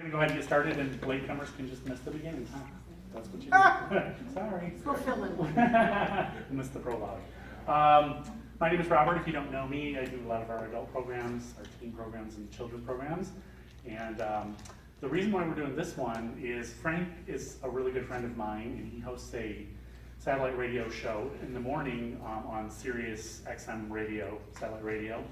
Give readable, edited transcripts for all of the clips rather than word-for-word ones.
We're gonna go ahead and get started, and latecomers can just miss the beginning, huh? That's what you do. Sorry. We'll fill in. Missed the prologue. My name is Robert. If you don't know me, I do a lot of our adult programs, our teen programs, and children's programs. And the reason why we're doing this one is Frank is a really good friend of mine, and he hosts a satellite radio show in the morning on Sirius XM radio, satellite radio.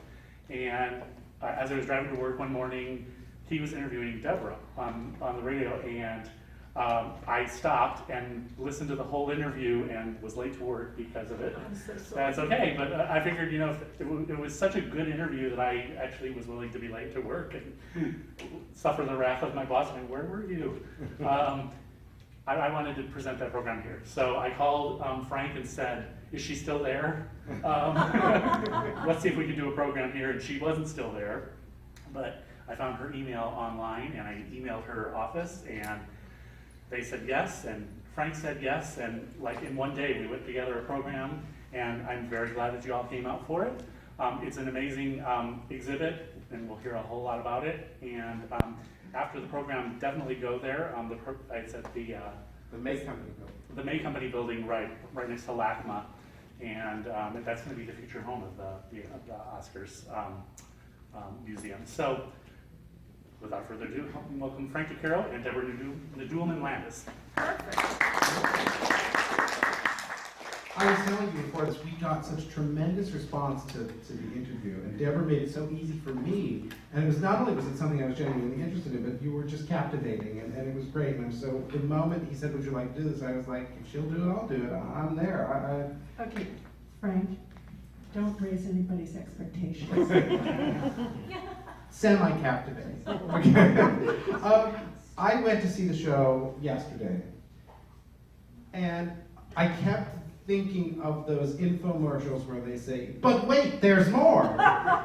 And as I was driving to work one morning, he was interviewing Deborah on the radio, and I stopped and listened to the whole interview and was late to work because of it. I'm so sorry. That's okay, but I figured, you know, it was such a good interview that I actually was willing to be late to work and suffer the wrath of my boss. And where were you? I wanted to present that program here. So I called Frank and said, is she still there? Let's see if we can do a program here. And she wasn't still there, but I found her email online and I emailed her office and they said yes, and Frank said yes, and like in one day we put together a program, and I'm very glad that you all came out for it. It's an amazing exhibit, and we'll hear a whole lot about it. And after the program, definitely go there. It's at the May Company building. The May Company building, right next to LACMA, and that's going to be the future home of the Oscars museum. So, without further ado, welcome Frank DeCaro and Deborah Nadoolman Landis. Perfect. I was telling you before this, we got such tremendous response to the interview, and Deborah made it so easy for me. And it was not only was it something I was genuinely interested in, but you were just captivating, and it was great. And so the moment he said, "Would you like to do this?" I was like, "If she'll do it, I'll do it. I'm there." Okay, Frank, don't raise anybody's expectations. Semi-captivating. Okay. I went to see the show yesterday, and I kept thinking of those infomercials where they say, "But wait, there's more,"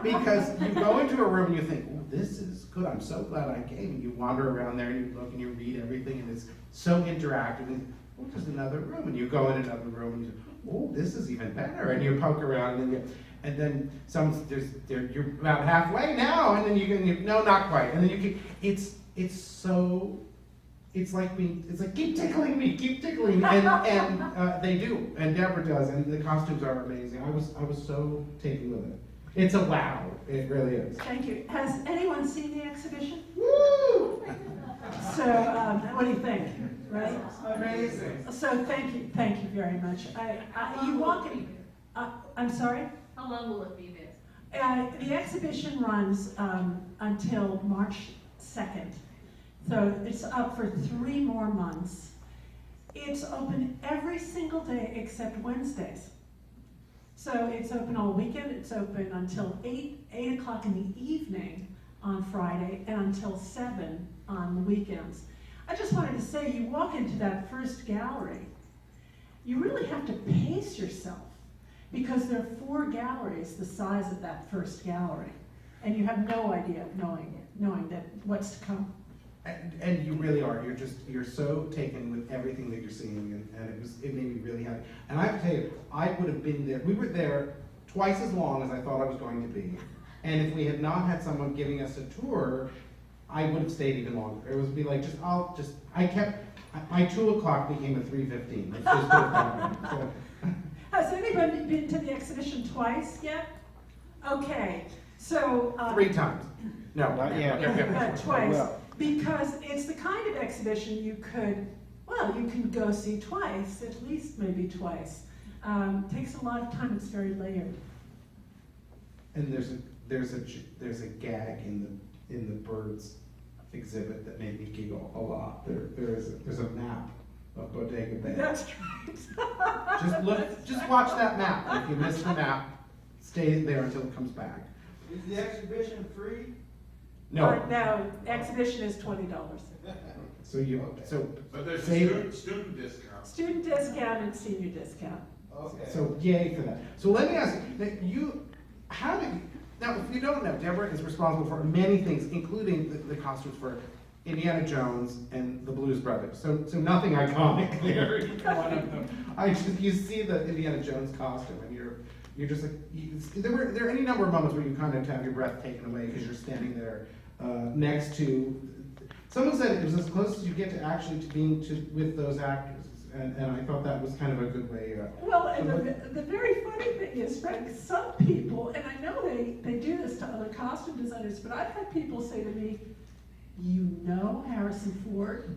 because you go into a room and you think, "Oh, this is good. I'm so glad I came." And you wander around there and you look and you read everything, and it's so interactive. And oh, there's another room, and you go in another room and you say, "Oh, this is even better." And you poke around, and then you're about halfway now, and then no, not quite. And then you can. It's like keep tickling me, and they do, and Deborah does, and the costumes are amazing. I was so taken with it. It's a wow, it really is. Thank you. Has anyone seen the exhibition? Woo! So, what do you think? Right? Amazing. So, thank you very much. You walk in. I'm sorry. How long will it be there? The exhibition runs until March 2nd. So it's up for 3 more months. It's open every single day except Wednesdays. So it's open all weekend. It's open until 8 o'clock in the evening on Friday and until 7 on the weekends. I just wanted to say, you walk into that first gallery, you really have to pace yourself because there are 4 galleries the size of that first gallery. And you have no idea of knowing that what's to come. And you really are. You're so taken with everything that you're seeing, and it made me really happy. And I have to tell you, I would have been there. We were there twice as long as I thought I was going to be. And if we had not had someone giving us a tour, I would have stayed even longer. It would be like my 2 o'clock became a 3:15. Let's just put it that way. So. Has anybody been to the exhibition twice yet? Okay, so 3 times. No, not yet. Twice. Well. Because it's the kind of exhibition you can go see twice, at least maybe twice. Takes a lot of time. It's very layered. And there's a gag in the birds exhibit that made me giggle a lot. There's a map of Bodega Bay. That's right. Just watch that map. If you miss the map, stay there until it comes back. Is the exhibition free? No. No, exhibition is $20. So But there's save a student discount. Student discount and senior discount. Okay. So yay for that. So let me ask you, now if you don't know, Deborah is responsible for many things, including the costumes for Indiana Jones and the Blues Brothers. So nothing iconic there. Either one of them. You see the Indiana Jones costume and you're just like, there are any number of moments where you kind of have your breath taken away because you're standing there next to Someone said it was as close as you get to actually to being with those actors, and I thought that was kind of a good way. Well, and the very funny thing is, Frank, some people, and I know they do this to other costume designers, but I've had people say to me, "You know Harrison Ford?"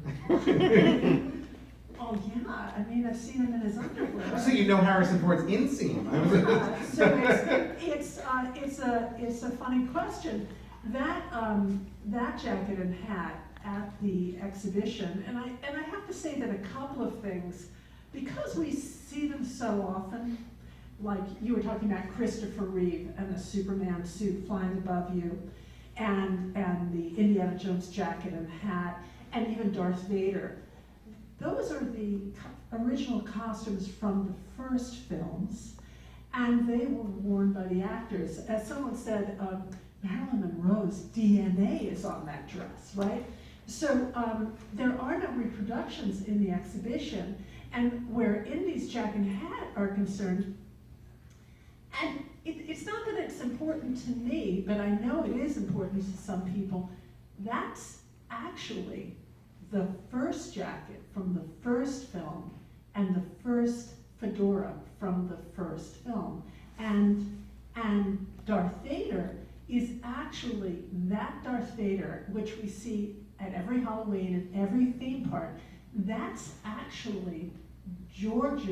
Oh yeah, I mean, I've seen him in his underwear. So you know Harrison Ford's inseam. So it's a funny question. That jacket and hat at the exhibition, and I have to say that a couple of things, because we see them so often, like you were talking about Christopher Reeve and the Superman suit flying above you, and the Indiana Jones jacket and hat, and even Darth Vader. Those are the original costumes from the first films, and they were worn by the actors. As someone said, Marilyn Monroe's DNA is on that dress, right? So there are no reproductions in the exhibition, and where Indy's jacket and hat are concerned, and it's not that it's important to me, but I know it is important to some people, that's actually the first jacket from the first film and the first fedora from the first film. And Darth Vader is actually that Darth Vader, which we see at every Halloween and every theme park. That's actually George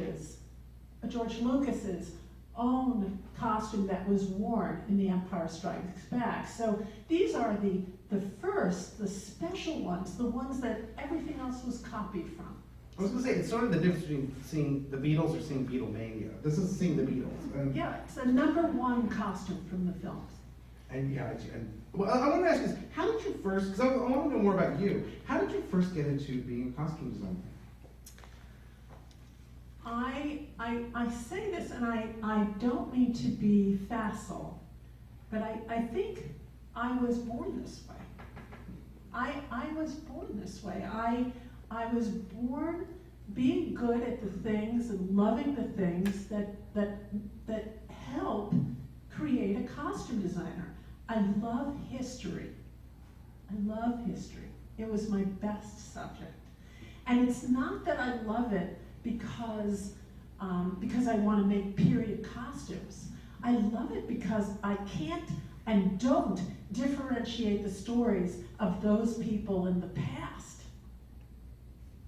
Lucas's own costume that was worn in The Empire Strikes Back. So these are the first, the special ones, the ones that everything else was copied from. I was going to say, it's sort of the difference between seeing the Beatles or seeing Beatlemania. This is seeing the Beatles. Yeah, it's a #1 costume from the films. And yeah, well, I want to ask you, how did you first, because I want to know more about you, how did you first get into being a costume designer? I say this, and I don't mean to be facile, but I think I was born this way. I was born this way. I was born being good at the things and loving the things that help create a costume designer. I love history. I love history. It was my best subject. And it's not that I love it because I want to make period costumes. I love it because I can't and don't differentiate the stories of those people in the past.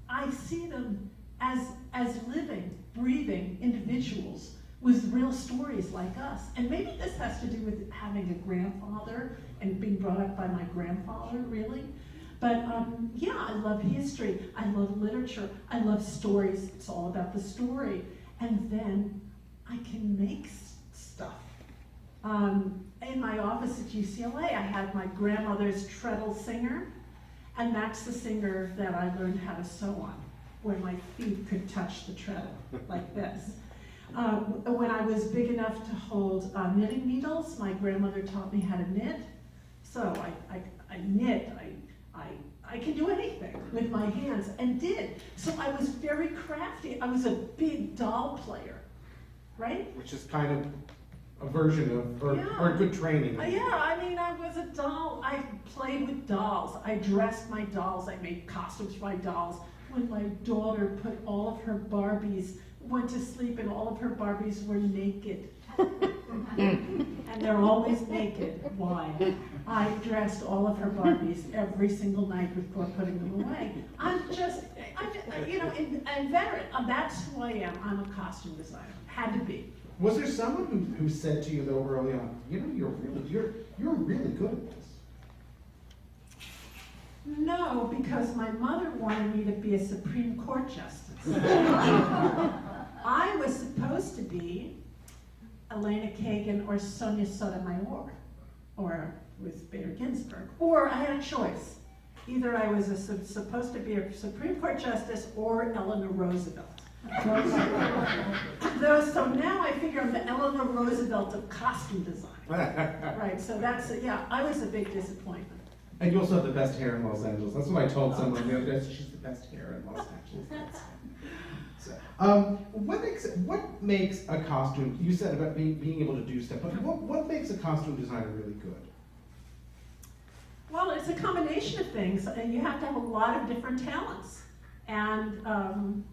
I see them as living, breathing individuals with real stories like us. And maybe this has to do with having a grandfather and being brought up by my grandfather, really. But yeah, I love history, I love literature, I love stories. It's all about the story. And then I can make stuff. In my office at UCLA, I have my grandmother's treadle singer, and that's the singer that I learned how to sew on, where my feet could touch the treadle, like this. When I was big enough to hold knitting needles, my grandmother taught me how to knit. So I knit, I can do anything with my hands, and did. So I was very crafty. I was a big doll player, right? Which is kind of a version of, or good training. Yeah, I mean, I was a doll. I played with dolls. I dressed my dolls. I made costumes for my dolls. When my daughter put all of her Barbies, went to sleep and all of her Barbies were naked. And they're always naked. Why? I dressed all of her Barbies every single night before putting them away. I'm you know, and veteran. That's who I am. I'm a costume designer. Had to be. Was there someone who said to you though early on, you know, you're really good at this? No, because my mother wanted me to be a Supreme Court justice. I was supposed to be Elena Kagan or Sonia Sotomayor, or Ruth Bader Ginsburg, or I had a choice. Either I was supposed to be a Supreme Court justice or Eleanor Roosevelt. So now I figure I'm the Eleanor Roosevelt of costume design. Right, so that's, yeah, I was a big disappointment. And you also have the best hair in Los Angeles. That's what I told someone the other day. She's the best hair in Los Angeles. So, what makes a costume? You said about being able to do stuff, but what makes a costume designer really good? Well, it's a combination of things, and you have to have a lot of different talents. And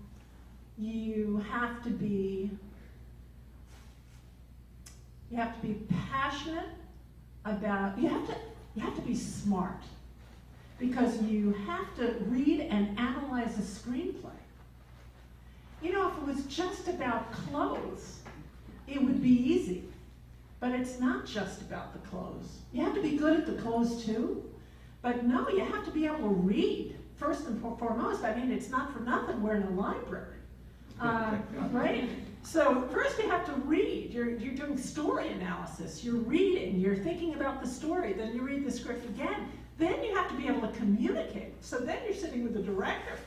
you have to be passionate about, you have to be smart, because you have to read and analyze a screenplay. You know, if it was just about clothes, it would be easy. But it's not just about the clothes. You have to be good at the clothes too. But no, you have to be able to read, first and foremost. I mean, it's not for nothing we're in a library, right? So first you have to read. You're doing story analysis. You're reading. You're thinking about the story. Then you read the script again. Then you have to be able to communicate. So then you're sitting with the director.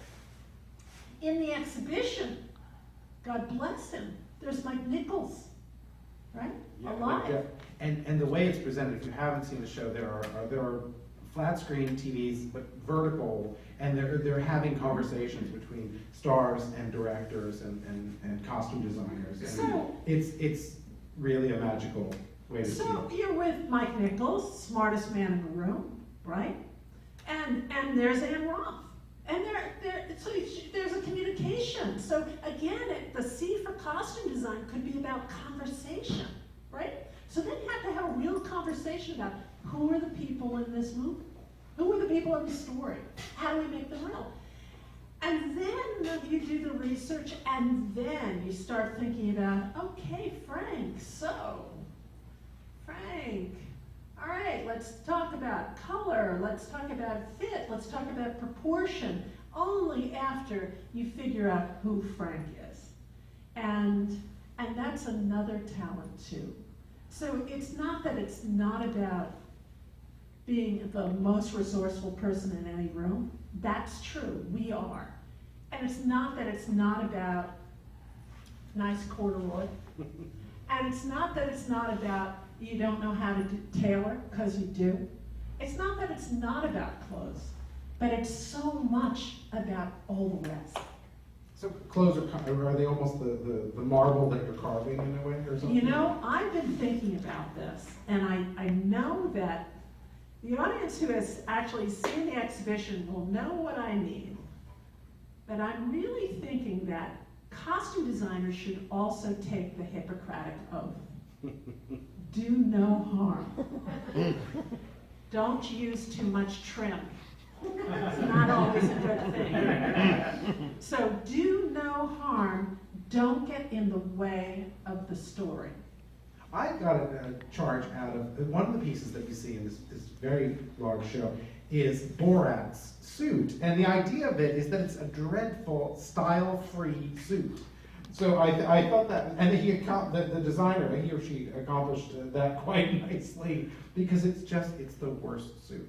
In the exhibition, God bless him, there's Mike Nichols, right? Yeah, Alive. and the way it's presented, if you haven't seen the show, there are flat screen TVs, but vertical, and they're having conversations between stars and directors and costume designers. And So- it's really a magical way to see So it. you're with Mike Nichols, smartest man in the room, right? And there's Ann Roth. And so there's a communication. So again, the C for costume design could be about conversation, right? So then you have to have a real conversation about who are the people in this movie? Who are the people in the story? How do we make them real? And then you do the research, and then you start thinking about, okay, Frank, all right, let's talk about color, let's talk about fit, let's talk about proportion, only after you figure out who Frank is. And that's another talent too. So it's not that it's not about being the most resourceful person in any room. That's true, we are. And it's not that it's not about nice corduroy. And it's not that it's not about you don't know how to tailor, because you do. It's not that it's not about clothes, but it's so much about all the rest. So clothes are they almost the marble that you're carving in a way or something? You know, I've been thinking about this, and I know that the audience who has actually seen the exhibition will know what I mean. But I'm really thinking that costume designers should also take the Hippocratic Oath. Do no harm. Don't use too much trim. It's not always a good thing. So do no harm. Don't get in the way of the story. I got a charge out of one of the pieces that you see in this very large show is Borat's suit, and the idea of it is that it's a dreadful style-free suit. So I thought that, and the designer, he or she accomplished that quite nicely, because it's the worst suit.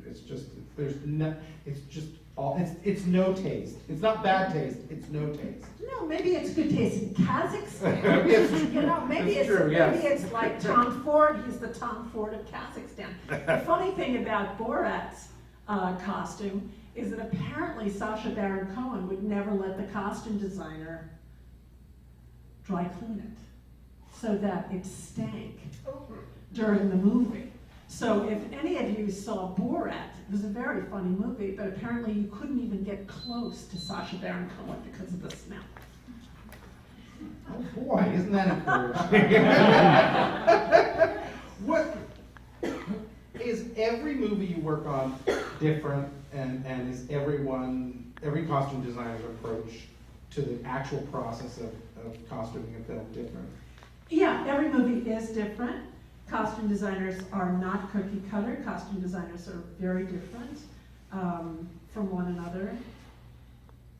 It's no taste. It's not bad taste. It's no taste. No, maybe it's good taste in Kazakhstan. Yes. You know, maybe That's it's true, yes. maybe it's like Tom Ford. He's the Tom Ford of Kazakhstan. The funny thing about Borat's costume is that apparently Sacha Baron Cohen would never let the costume designer dry clean it so that it stank during the movie. So if any of you saw Borat, it was a very funny movie, but apparently you couldn't even get close to Sacha Baron Cohen because of the smell. Oh boy, isn't that encouraging? What is every movie you work on different, and is every costume designer's approach to the actual process of costuming a film different? Yeah, every movie is different. Costume designers are not cookie cutter. Costume designers are very different from one another.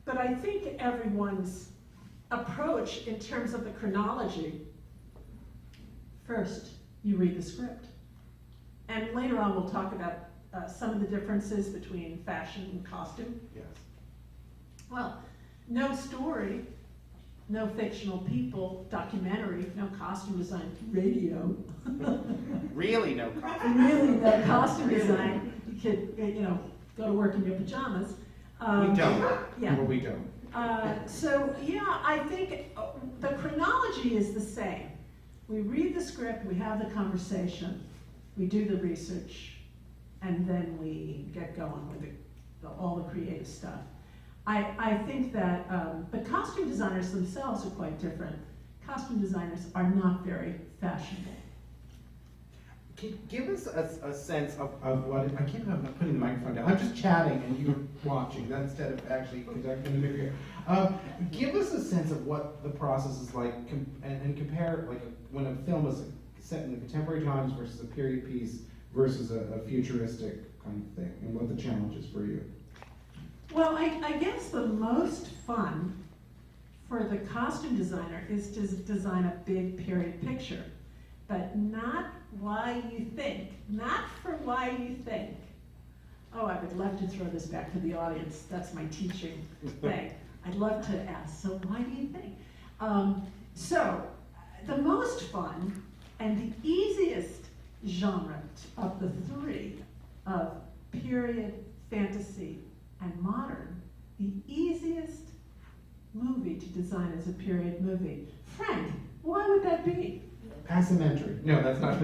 But I think everyone's approach in terms of the chronology, first you read the script. And later on we'll talk about some of the differences between fashion and costume. Yes. Well, no story, no fictional people, documentary, no costume design, radio. Really no. Really, no costume design. You could, go to work in your pajamas. We don't. Yeah. Well, we don't. So yeah, I think the chronology is the same. We read the script, we have the conversation, we do the research, and then we get going with all the creative stuff. I think that, but costume designers themselves are quite different. Costume designers are not very fashionable. Give us a sense of what, I can't believe I'm not putting the microphone down. I'm just chatting and you're watching, that instead of actually conducting the video. Give us a sense of what the process is like and compare, like, when a film is set in the contemporary times versus a period piece versus a futuristic kind of thing, and what the challenge is for you. Well, I guess the most fun for the costume designer is to design a big period picture, but not why you think, not for why you think. Oh, I would love to throw this back to the audience. That's my teaching thing. I'd love to ask, so why do you think? So, the most fun and the easiest genre of the three, of period, fantasy, and modern, the easiest movie to design is a period movie. Frank, why would that be? Passementary. No, that's not. I'm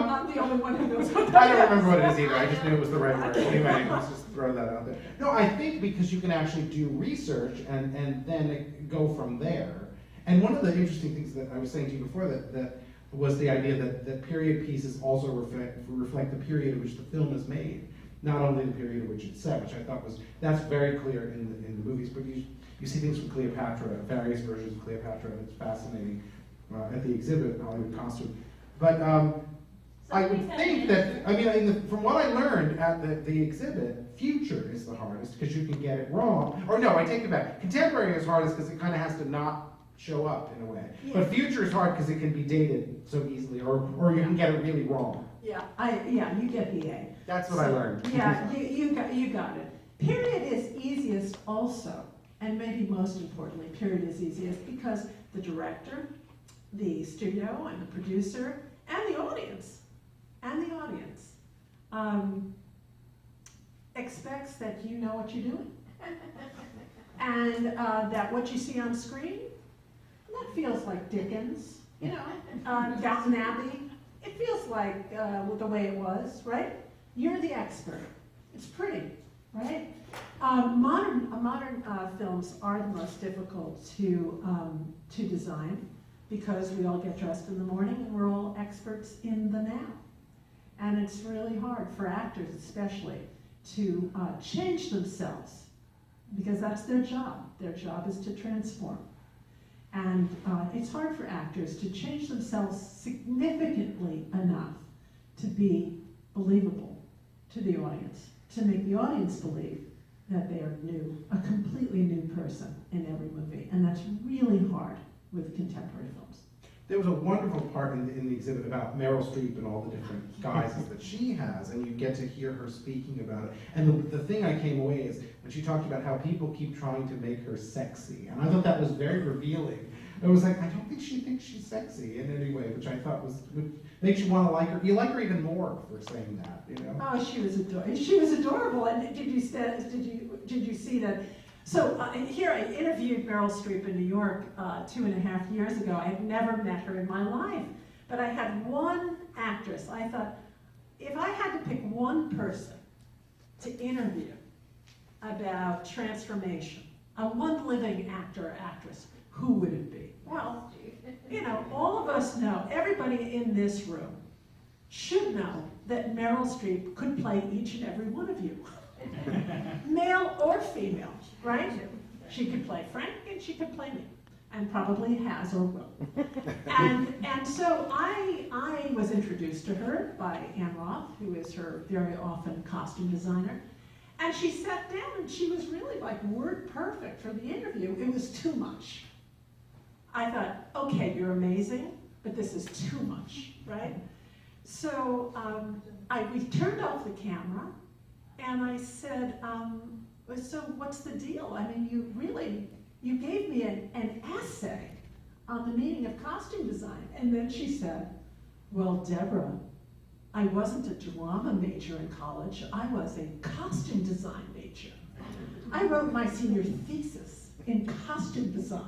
not the only one who knows what that I don't is. remember what it is either. I just knew it was the right word. Anyway, let's just throw that out there. No, I think because you can actually do research and then go from there. And one of the interesting things that I was saying to you before that was the idea that period pieces also reflect the period in which the film is made, not only the period in which it's set, which I thought that's very clear in the movies. But you see things from Cleopatra, various versions of Cleopatra, and it's fascinating at the exhibit, Hollywood Costume. But I would think that, from what I learned at the exhibit, future is the hardest because you can get it wrong. Or no, I take it back. Contemporary is hardest because it kind of has to not show up in a way. Yeah. But future is hard because it can be dated so easily, or you can get it really wrong. Yeah, you get the A. That's what I learned. Yeah, you got it. Period is easiest also, and maybe most importantly, period is easiest because the director, the studio, and the producer, and the audience, expects that you know what you're doing. And that what you see on screen, that feels like Dickens, Downton Abbey. It feels like the way it was, right? You're the expert. It's pretty, right? Modern films are the most difficult to design because we all get dressed in the morning and we're all experts in the now. And it's really hard for actors especially to change themselves because that's their job. Their job is to transform. And it's hard for actors to change themselves significantly enough to be believable to the audience, to make the audience believe that they are new, a completely new person in every movie. And that's really hard with contemporary films. There was a wonderful part in the exhibit about Meryl Streep and all the different guises that she has, and you get to hear her speaking about it. And the thing I came away is when she talked about how people keep trying to make her sexy, and I thought that was very revealing. It was like, I don't think she thinks she's sexy in any way, which I thought makes you want to like her. You like her even more for saying that, Oh, she was adorable. She was adorable. And did you see that? So here I interviewed Meryl Streep in New York 2.5 years ago. I had never met her in my life, but I had one actress. I thought, if I had to pick one person to interview about transformation, one living actor or actress, who would it be? Well, all of us know, everybody in this room should know that Meryl Streep could play each and every one of you. Male or female, right? She could play Frank and she could play me, and probably has or will. And so I was introduced to her by Ann Roth, who is her very often costume designer. And she sat down and she was really like word perfect for the interview. It was too much. I thought, okay, you're amazing, but this is too much, right? So we turned off the camera, and I said, so what's the deal? I mean, you gave me an essay on the meaning of costume design. And then she said, well, Deborah, I wasn't a drama major in college. I was a costume design major. I wrote my senior thesis in costume design.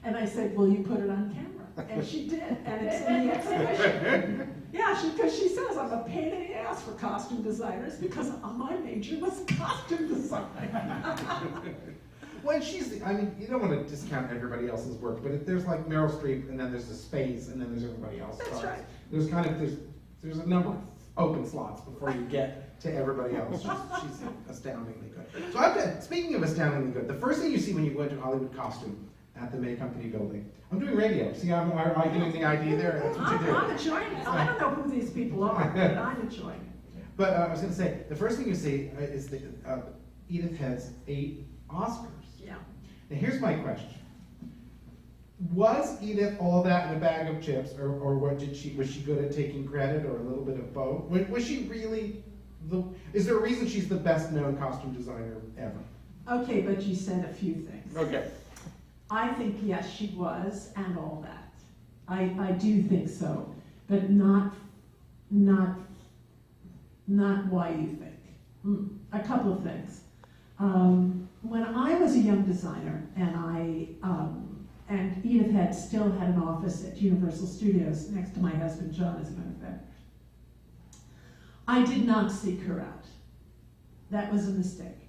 And I said, will you put it on camera? And she did, and it's in the exhibition. Yeah, because she says I'm a pain in the ass for costume designers because my major was costume design. Well, I mean, you don't want to discount everybody else's work, but if there's like Meryl Streep, and then there's the space, and then there's everybody else. That's right. There's there's a number of open slots before you get to everybody else. She's astoundingly good. So speaking of astoundingly good, the first thing you see when you go into Hollywood costume at the May Company building, I'm doing radio. See, am I doing the ID there? That's what you do. I'm enjoying it. I don't know who these people are, but I'm enjoying it. But I was going to say, the first thing you see is Edith Head's 8 Oscars. Yeah. Now here's my question. Was Edith all that in a bag of chips, or what was she good at taking credit, or a little bit of both? Was she really is there a reason she's the best known costume designer ever? Okay, but you said a few things. Okay. I think, yes, she was, and all that. I do think so, but not why you think. A couple of things. When I was a young designer, and Edith Head still had an office at Universal Studios next to my husband John, as a matter of fact, I did not seek her out. That was a mistake.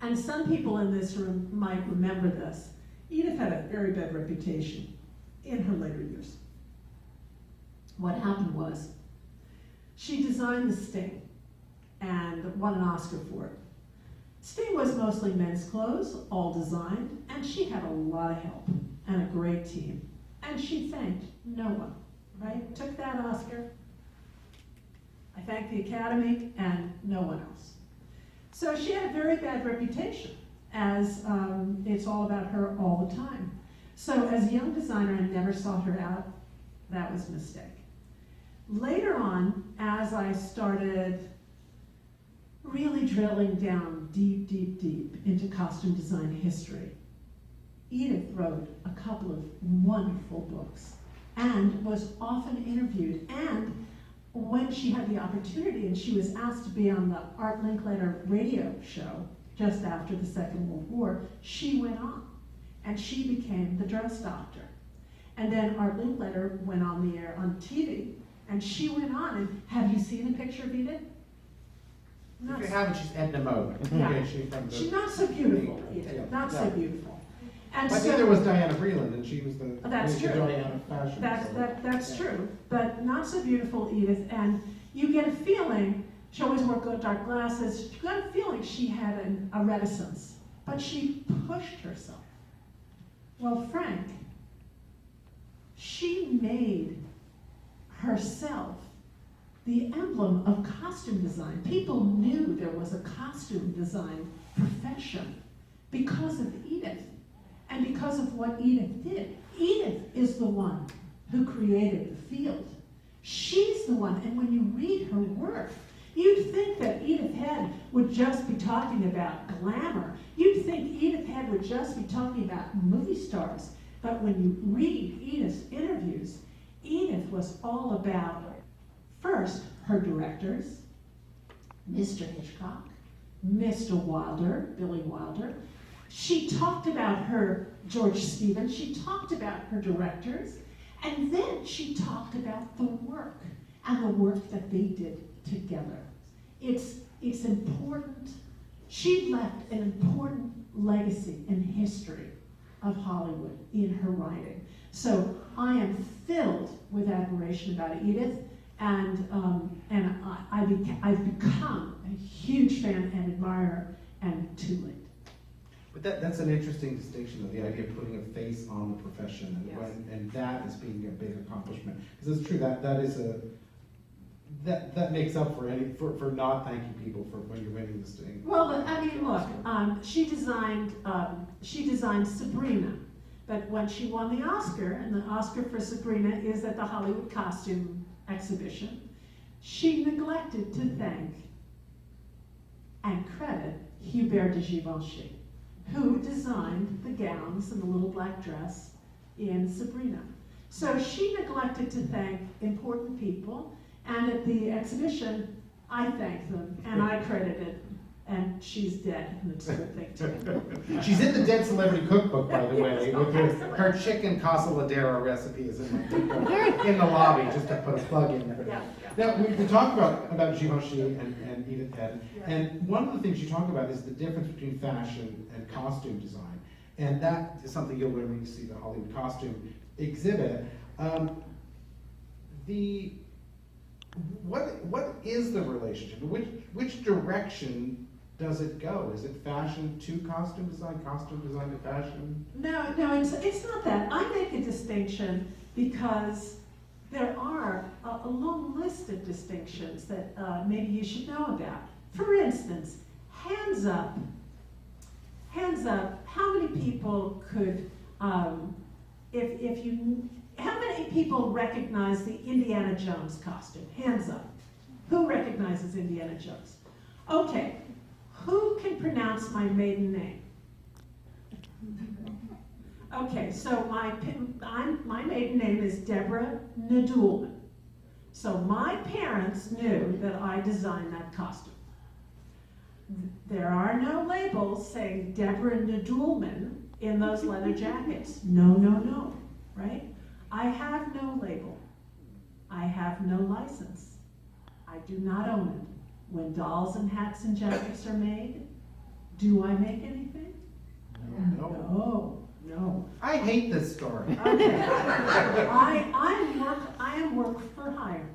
And some people in this room might remember this. Edith had a very bad reputation in her later years. What happened was, she designed the Sting and won an Oscar for it. Sting was mostly men's clothes, all designed, and she had a lot of help and a great team. And she thanked no one, right? Took that Oscar. I thanked the Academy and no one else. So she had a very bad reputation, as it's all about her all the time. So as a young designer, I never sought her out. That was a mistake. Later on, as I started really drilling down deep, deep, deep into costume design history, Edith wrote a couple of wonderful books and was often interviewed. And when she had the opportunity and she was asked to be on the Art Linkletter radio show just after the Second World War, she went on and she became the dress doctor. And then Art Linkletter went on the air on TV and she went on. And have you seen a picture of Edith? If you haven't, she's Edna Mode. Yeah. Okay, She's not so beautiful, Edith. Yeah. Not so beautiful. And I think there was Diana Vreeland, and she was the That's true. Diana of fashion. That's true, but not so beautiful, Edith. And you get a feeling, she always wore good dark glasses, you got a feeling she had a reticence, but she pushed herself. Well, Frank, she made herself the emblem of costume design. People knew there was a costume design profession because of Edith. And because of what Edith did. Edith is the one who created the field. She's the one, and when you read her work, you'd think that Edith Head would just be talking about glamour. You'd think Edith Head would just be talking about movie stars. But when you read Edith's interviews, Edith was all about, first, her directors, Mr. Hitchcock, Mr. Wilder, Billy Wilder. She talked about her George Stevens, she talked about her directors, and then she talked about the work and the work that they did together. It's important. She left an important legacy in history of Hollywood in her writing. So I am filled with admiration about Edith, and I've become a huge fan and admirer, and too late. But that's an interesting distinction, of the idea of putting a face on the profession, and, Yes. and that is being a big accomplishment. Because it's true, that makes up for not thanking people for when you're winning this thing. Well, I mean, look, she designed Sabrina, but when she won the Oscar, and the Oscar for Sabrina is at the Hollywood Costume Exhibition, she neglected to thank and credit Hubert de Givenchy, who designed the gowns and the little black dress in Sabrina. So she neglected to thank important people, and at the exhibition, I thanked them, and I credited And she's dead, and it's a good thing too. She's in the Dead Celebrity Cookbook, by the way, with her chicken casaladera recipes in the lobby, just to put a plug in there. Yeah, Now, we talk about Givenchy and Edith Head, and one of the things you talk about is the difference between fashion and costume design. And that is something you'll learn when you see the Hollywood costume exhibit. What is the relationship? Which direction does it go? Is it fashion to costume design to fashion? No, it's not that. I make a distinction because there are a long list of distinctions that maybe you should know about. For instance, hands up, how many people could, how many people recognize the Indiana Jones costume? Hands up. Who recognizes Indiana Jones? Okay, who can pronounce my maiden name? Okay, so my maiden name is Deborah Nadoolman. So my parents knew that I designed that costume. There are no labels saying Deborah Nadoolman in those leather jackets. No, right? I have no label. I have no license. I do not own it. When dolls and hats and jackets are made, do I make anything? No. I hate this story. Okay. I am work for hire.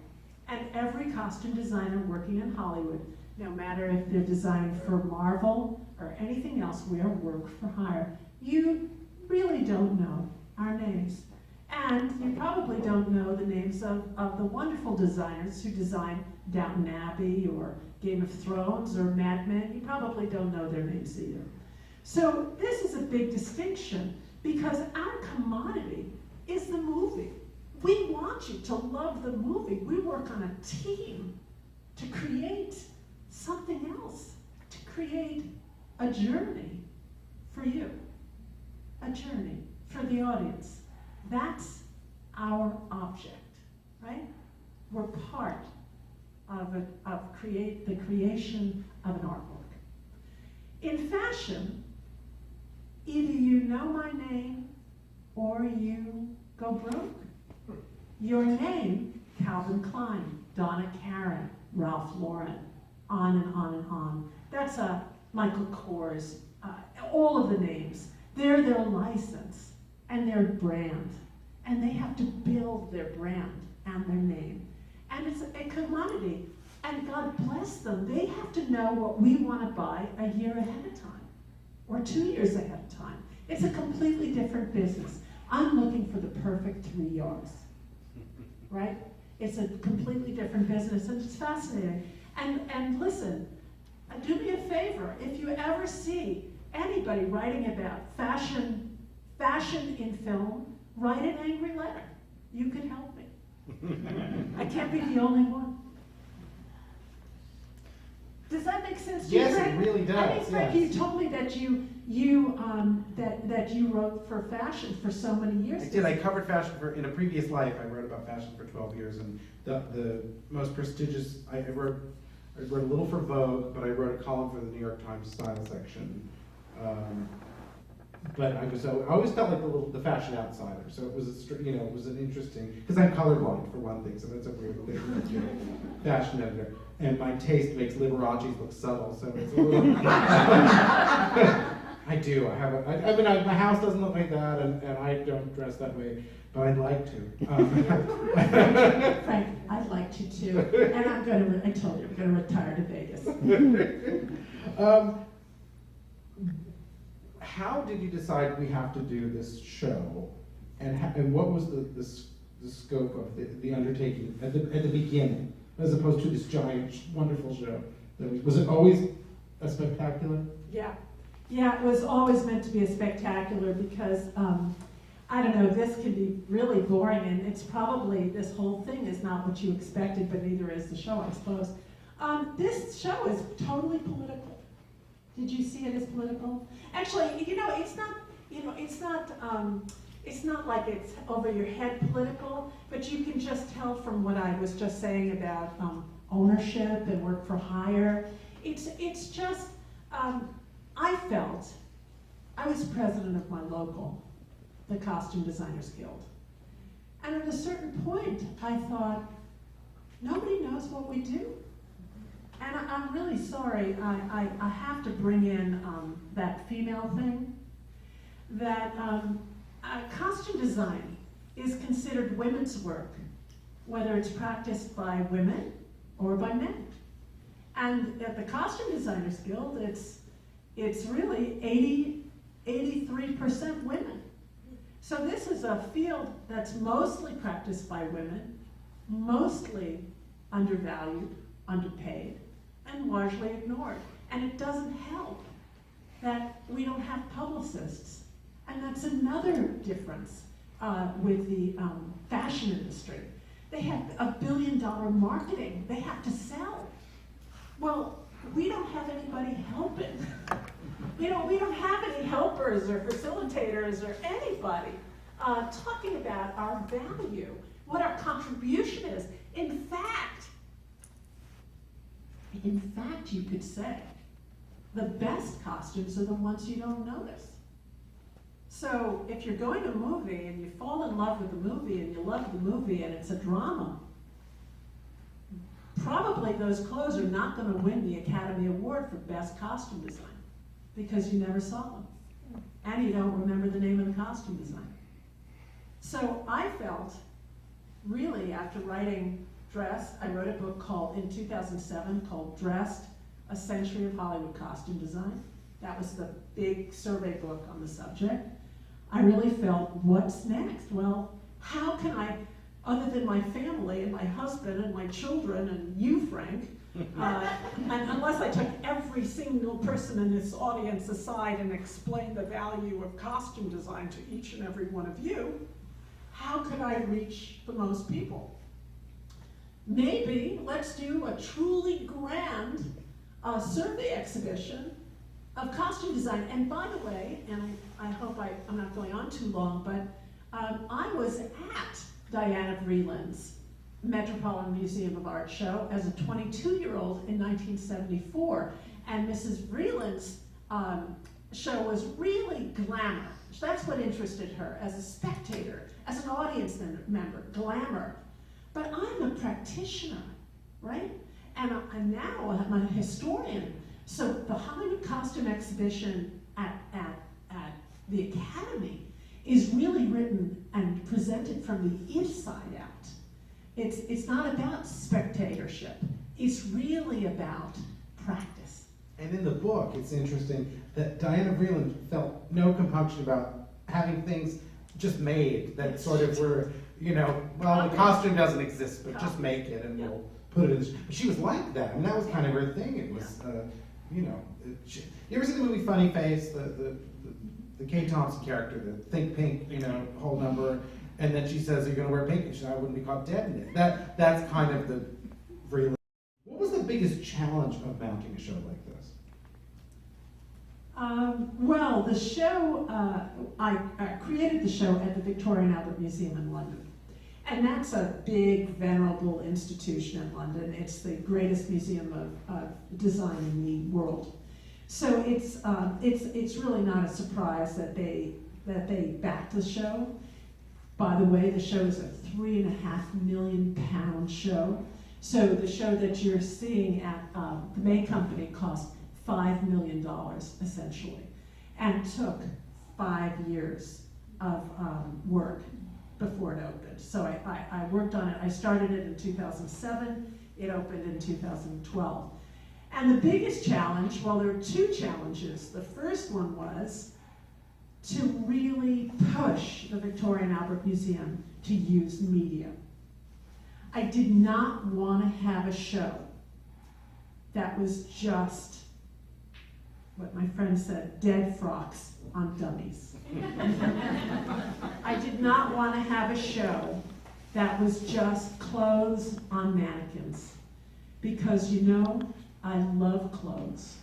And every costume designer working in Hollywood, no matter if they're designing for Marvel or anything else, we are work for hire. You really don't know our names. And you probably don't know the names of the wonderful designers who designed Downton Abbey or Game of Thrones or Mad Men. You probably don't know their names either. So this is a big distinction because our commodity is the movie. We want you to love the movie. We work on a team to create something else, to create a journey for you, a journey for the audience. That's our object, right? We're part of the creation of an artwork. In fashion, either you know my name or you go broke. Your name, Calvin Klein, Donna Karan, Ralph Lauren, on and on and on. That's Michael Kors, all of the names. They're their license and their brand. And they have to build their brand and their name. And it's a commodity. And God bless them. They have to know what we want to buy a year ahead of time or 2 years ahead of time. It's a completely different business. I'm looking for the perfect 3 yards, right? It's a completely different business, and it's fascinating. And listen, do me a favor. If you ever see anybody writing about fashion in film, write an angry letter. You could help me. I can't be the only one. Does that make sense to you, Yes, Frank? it really does. I think, Frank, yes. you told me that you wrote for fashion for so many years. I did. I covered fashion in a previous life. I wrote about fashion for 12 years, and the most prestigious. I wrote a little for Vogue, but I wrote a column for the New York Times style section. But I always felt like the fashion outsider. So it was it was an interesting, because I'm colorblind for one thing, so that's a weird thing. Fashion editor, and my taste makes Liberace's look subtle, so it's a little. I do. I have my house doesn't look like that, and I don't dress that way, but I'd like to. Frank, I'd like to too, and I told you, I'm going to retire to Vegas. How did you decide we have to do this show, and what was the scope of the undertaking at the beginning, as opposed to this giant, wonderful show? Was it always a spectacular? Yeah, it was always meant to be a spectacular because, I don't know, this can be really boring, and it's probably, this whole thing is not what you expected, but neither is the show, I suppose. This show is totally political. Did you see it as political? Actually, it's not like it's over your head political, but you can just tell from what I was just saying about ownership and work for hire. It's just I felt, I was president of my local, the Costume Designers Guild. And at a certain point, I thought, nobody knows what we do. And I'm really sorry, I have to bring in that female thing, that costume design is considered women's work, whether it's practiced by women or by men. And at the Costume Designers Guild, it's really 83% women. So this is a field that's mostly practiced by women, mostly undervalued, underpaid, and largely ignored. And it doesn't help that we don't have publicists. And that's another difference with the fashion industry. They have $1 billion marketing. They have to sell. Well, we don't have anybody helping. We don't have any helpers or facilitators or anybody talking about our value, what our contribution is. In fact, you could say the best costumes are the ones you don't notice. So if you're going to a movie and you fall in love with the movie and you love the movie and it's a drama, probably those clothes are not going to win the Academy Award for Best Costume Design because you never saw them and you don't remember the name of the costume designer. So I felt, really, after writing Dressed, I wrote a book in 2007 called Dressed, A Century of Hollywood Costume Design. That was the big survey book on the subject. I really felt, what's next? Well, how can I, other than my family and my husband and my children and you, Frank, and unless I took every single person in this audience aside and explained the value of costume design to each and every one of you, how could I reach the most people? Maybe let's do a truly grand survey exhibition of costume design. And by the way, and I hope I'm not going on too long, but I was at Diana Vreeland's Metropolitan Museum of Art show as a 22-year-old in 1974. And Mrs. Vreeland's show was really glamour. That's what interested her as a spectator, as an audience member, glamour. But I'm a practitioner, right? And now I'm a historian. So the Hollywood Costume Exhibition at the Academy is really written and presented from the inside out. It's not about spectatorship. It's really about practice. And in the book, it's interesting that Diana Vreeland felt no compunction about having things just made that sort of were, well, the costume doesn't exist, but just make it and we'll put it in. She was like that. I mean, that was kind of her thing. It was, you ever see the movie Funny Face, the Kay Thompson character, the Think Pink, whole number, and then she says, "Are you going to wear pink?" And she said, "I wouldn't be caught dead in it." That's kind of the Vreeland. What was the biggest challenge of mounting a show like this? Well, the show, I created the show at the Victoria and Albert Museum in London. And that's a big, venerable institution in London. It's the greatest museum of design in the world. So it's really not a surprise that they backed the show. By the way, the show is a £3.5 million show. So the show that you're seeing at the May Company cost $5 million, essentially, and took 5 years of work before it opened. So I worked on it. I started it in 2007. It opened in 2012. And the biggest challenge, well, there were two challenges. The first one was to really push the Victoria and Albert Museum to use media. I did not want to have a show that was just what my friend said, dead frocks on dummies. I did not want to have a show that was just clothes on mannequins. Because I love clothes.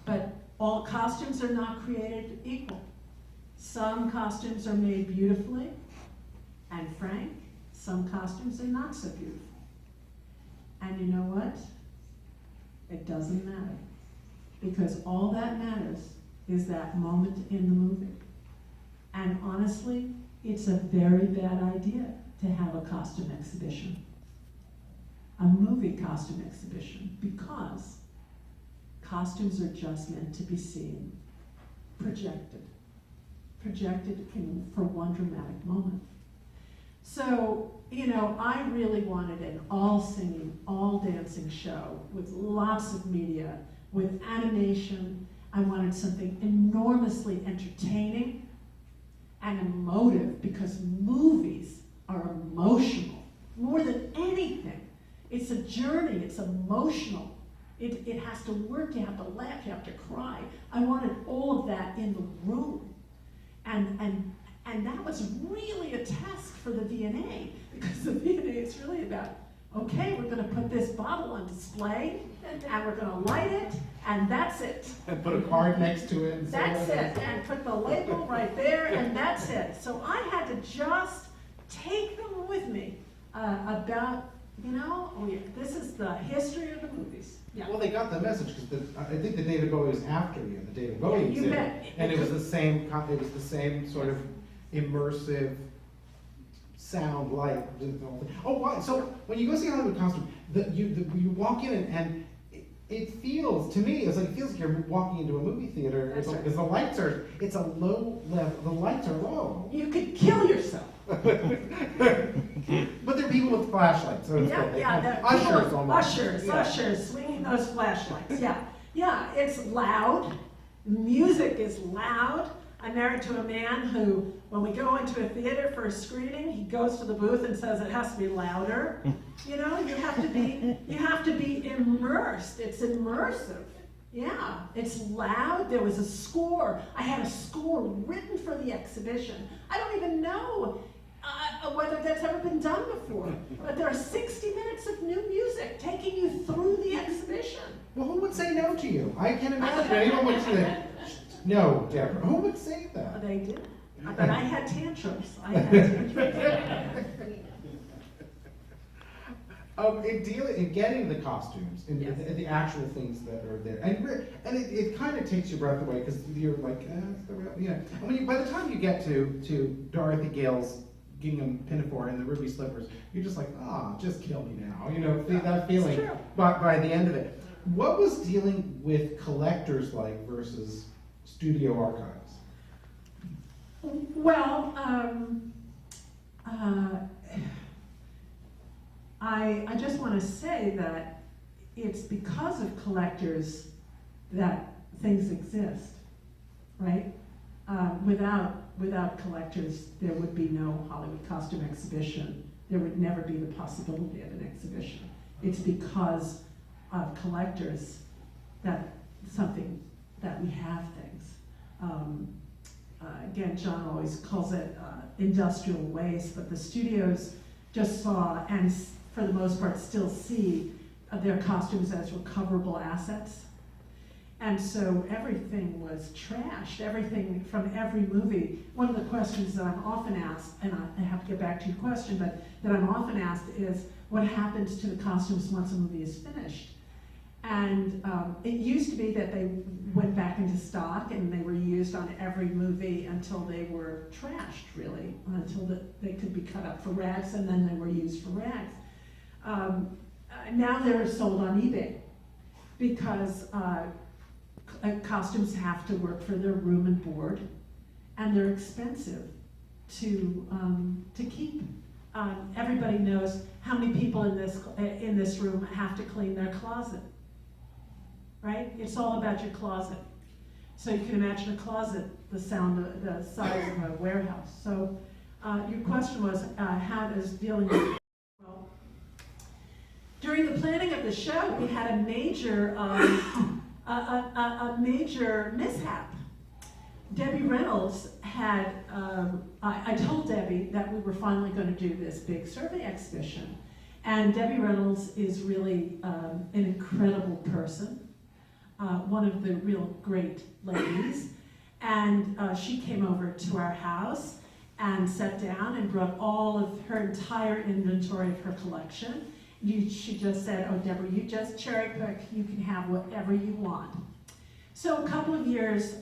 But all costumes are not created equal. Some costumes are made beautifully, and Frank, some costumes are not so beautiful. And you know what? It doesn't matter. because all that matters is that moment in the movie. And honestly, it's a very bad idea to have a costume exhibition, a movie costume exhibition, because costumes are just meant to be seen, projected for one dramatic moment. So, you know, I really wanted an all singing, all dancing show with lots of media, with animation. I wanted something enormously entertaining and emotive, because movies are emotional more than anything. It's a journey, it's emotional. It has to work, you have to laugh, you have to cry. I wanted all of that in the room. And that was really a test for the V&A, because the V&A is really about, okay, we're gonna put this bottle on display, and we're gonna light it, and that's it. And put a card next to it. And say That's what it, and put the label right there, and that's it. So I had to just take them with me about, you know, this is the history of the movies. Yeah. Well, they got the message, because I think the David Bowie was after you, the David Bowie Yeah, was you in, bet. and it was the same sort of immersive sound, light. Oh, why? So when you go see Hollywood costume, you walk in and it feels, to me, it feels like you're walking into a movie theater, That's right. because the lights are, it's a low level, the lights are low. You could kill yourself. But there are people with flashlights, so it's Yeah, good. yeah, the Ushers people- almost. Yeah. ushers, swinging those flashlights, yeah, it's loud, music is loud. I'm married to a man who, when we go into a theater for a screening, he goes to the booth and says it has to be louder. You know, you have to be immersed, it's immersive. Yeah, it's loud, there was a score. I had a score written for the exhibition. I don't even know whether that's ever been done before, but there are 60 minutes of new music taking you through the exhibition. Well, who would say no to you? I can't imagine anyone would say, no, Deborah. Who would say that? They did, but I had tantrums. In getting the costumes, in Yes. the actual things that are there, and it kind of takes your breath away, because you're like, it's the real, you know. And when by the time you get to Dorothy Gale's gingham pinafore and the ruby slippers, you're just like, just kill me now, you know, that feeling. true. But by the end of it, what was dealing with collectors like versus studio archives? Well, I just want to say that it's because of collectors that things exist, right? Without collectors, there would be no Hollywood costume exhibition. There would never be the possibility of an exhibition. It's because of collectors that we have things. Again, John always calls it industrial waste, but the studios just saw, and for the most part still see, their costumes as recoverable assets. And so everything was trashed, everything from every movie. One of the questions that I'm often asked, and I have to get back to your question, but that I'm often asked is, what happens to the costumes once a movie is finished? And it used to be that they went back into stock and they were used on every movie until they were trashed, really, until they could be cut up for rags, and then they were used for rags. Now they're sold on eBay, because costumes have to work for their room and board, and they're expensive to keep. Everybody knows how many people in this room have to clean their closet, right? It's all about your closet. So you can imagine a closet the size of a warehouse. So your question was, how does dealing with, well, during the planning of the show, we had a major major mishap. Debbie Reynolds had, I told Debbie that we were finally going to do this big survey exhibition. And Debbie Reynolds is really an incredible person, one of the real great ladies. And she came over to our house and sat down and brought all of her entire inventory of her collection. She just said, oh, Deborah, you just cherry pick, you can have whatever you want. So a couple of years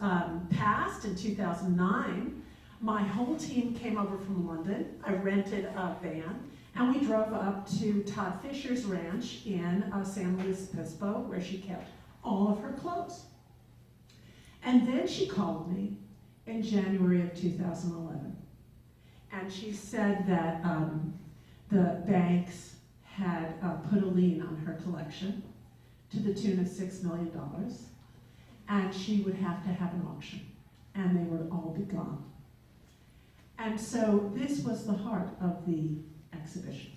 passed. In 2009, my whole team came over from London. I rented a van, and we drove up to Todd Fisher's ranch in San Luis Obispo, where she kept all of her clothes. And then she called me in January of 2011, and she said that the banks had put a lien on her collection to the tune of $6 million, and she would have to have an auction, and they would all be gone. And so this was the heart of the exhibition.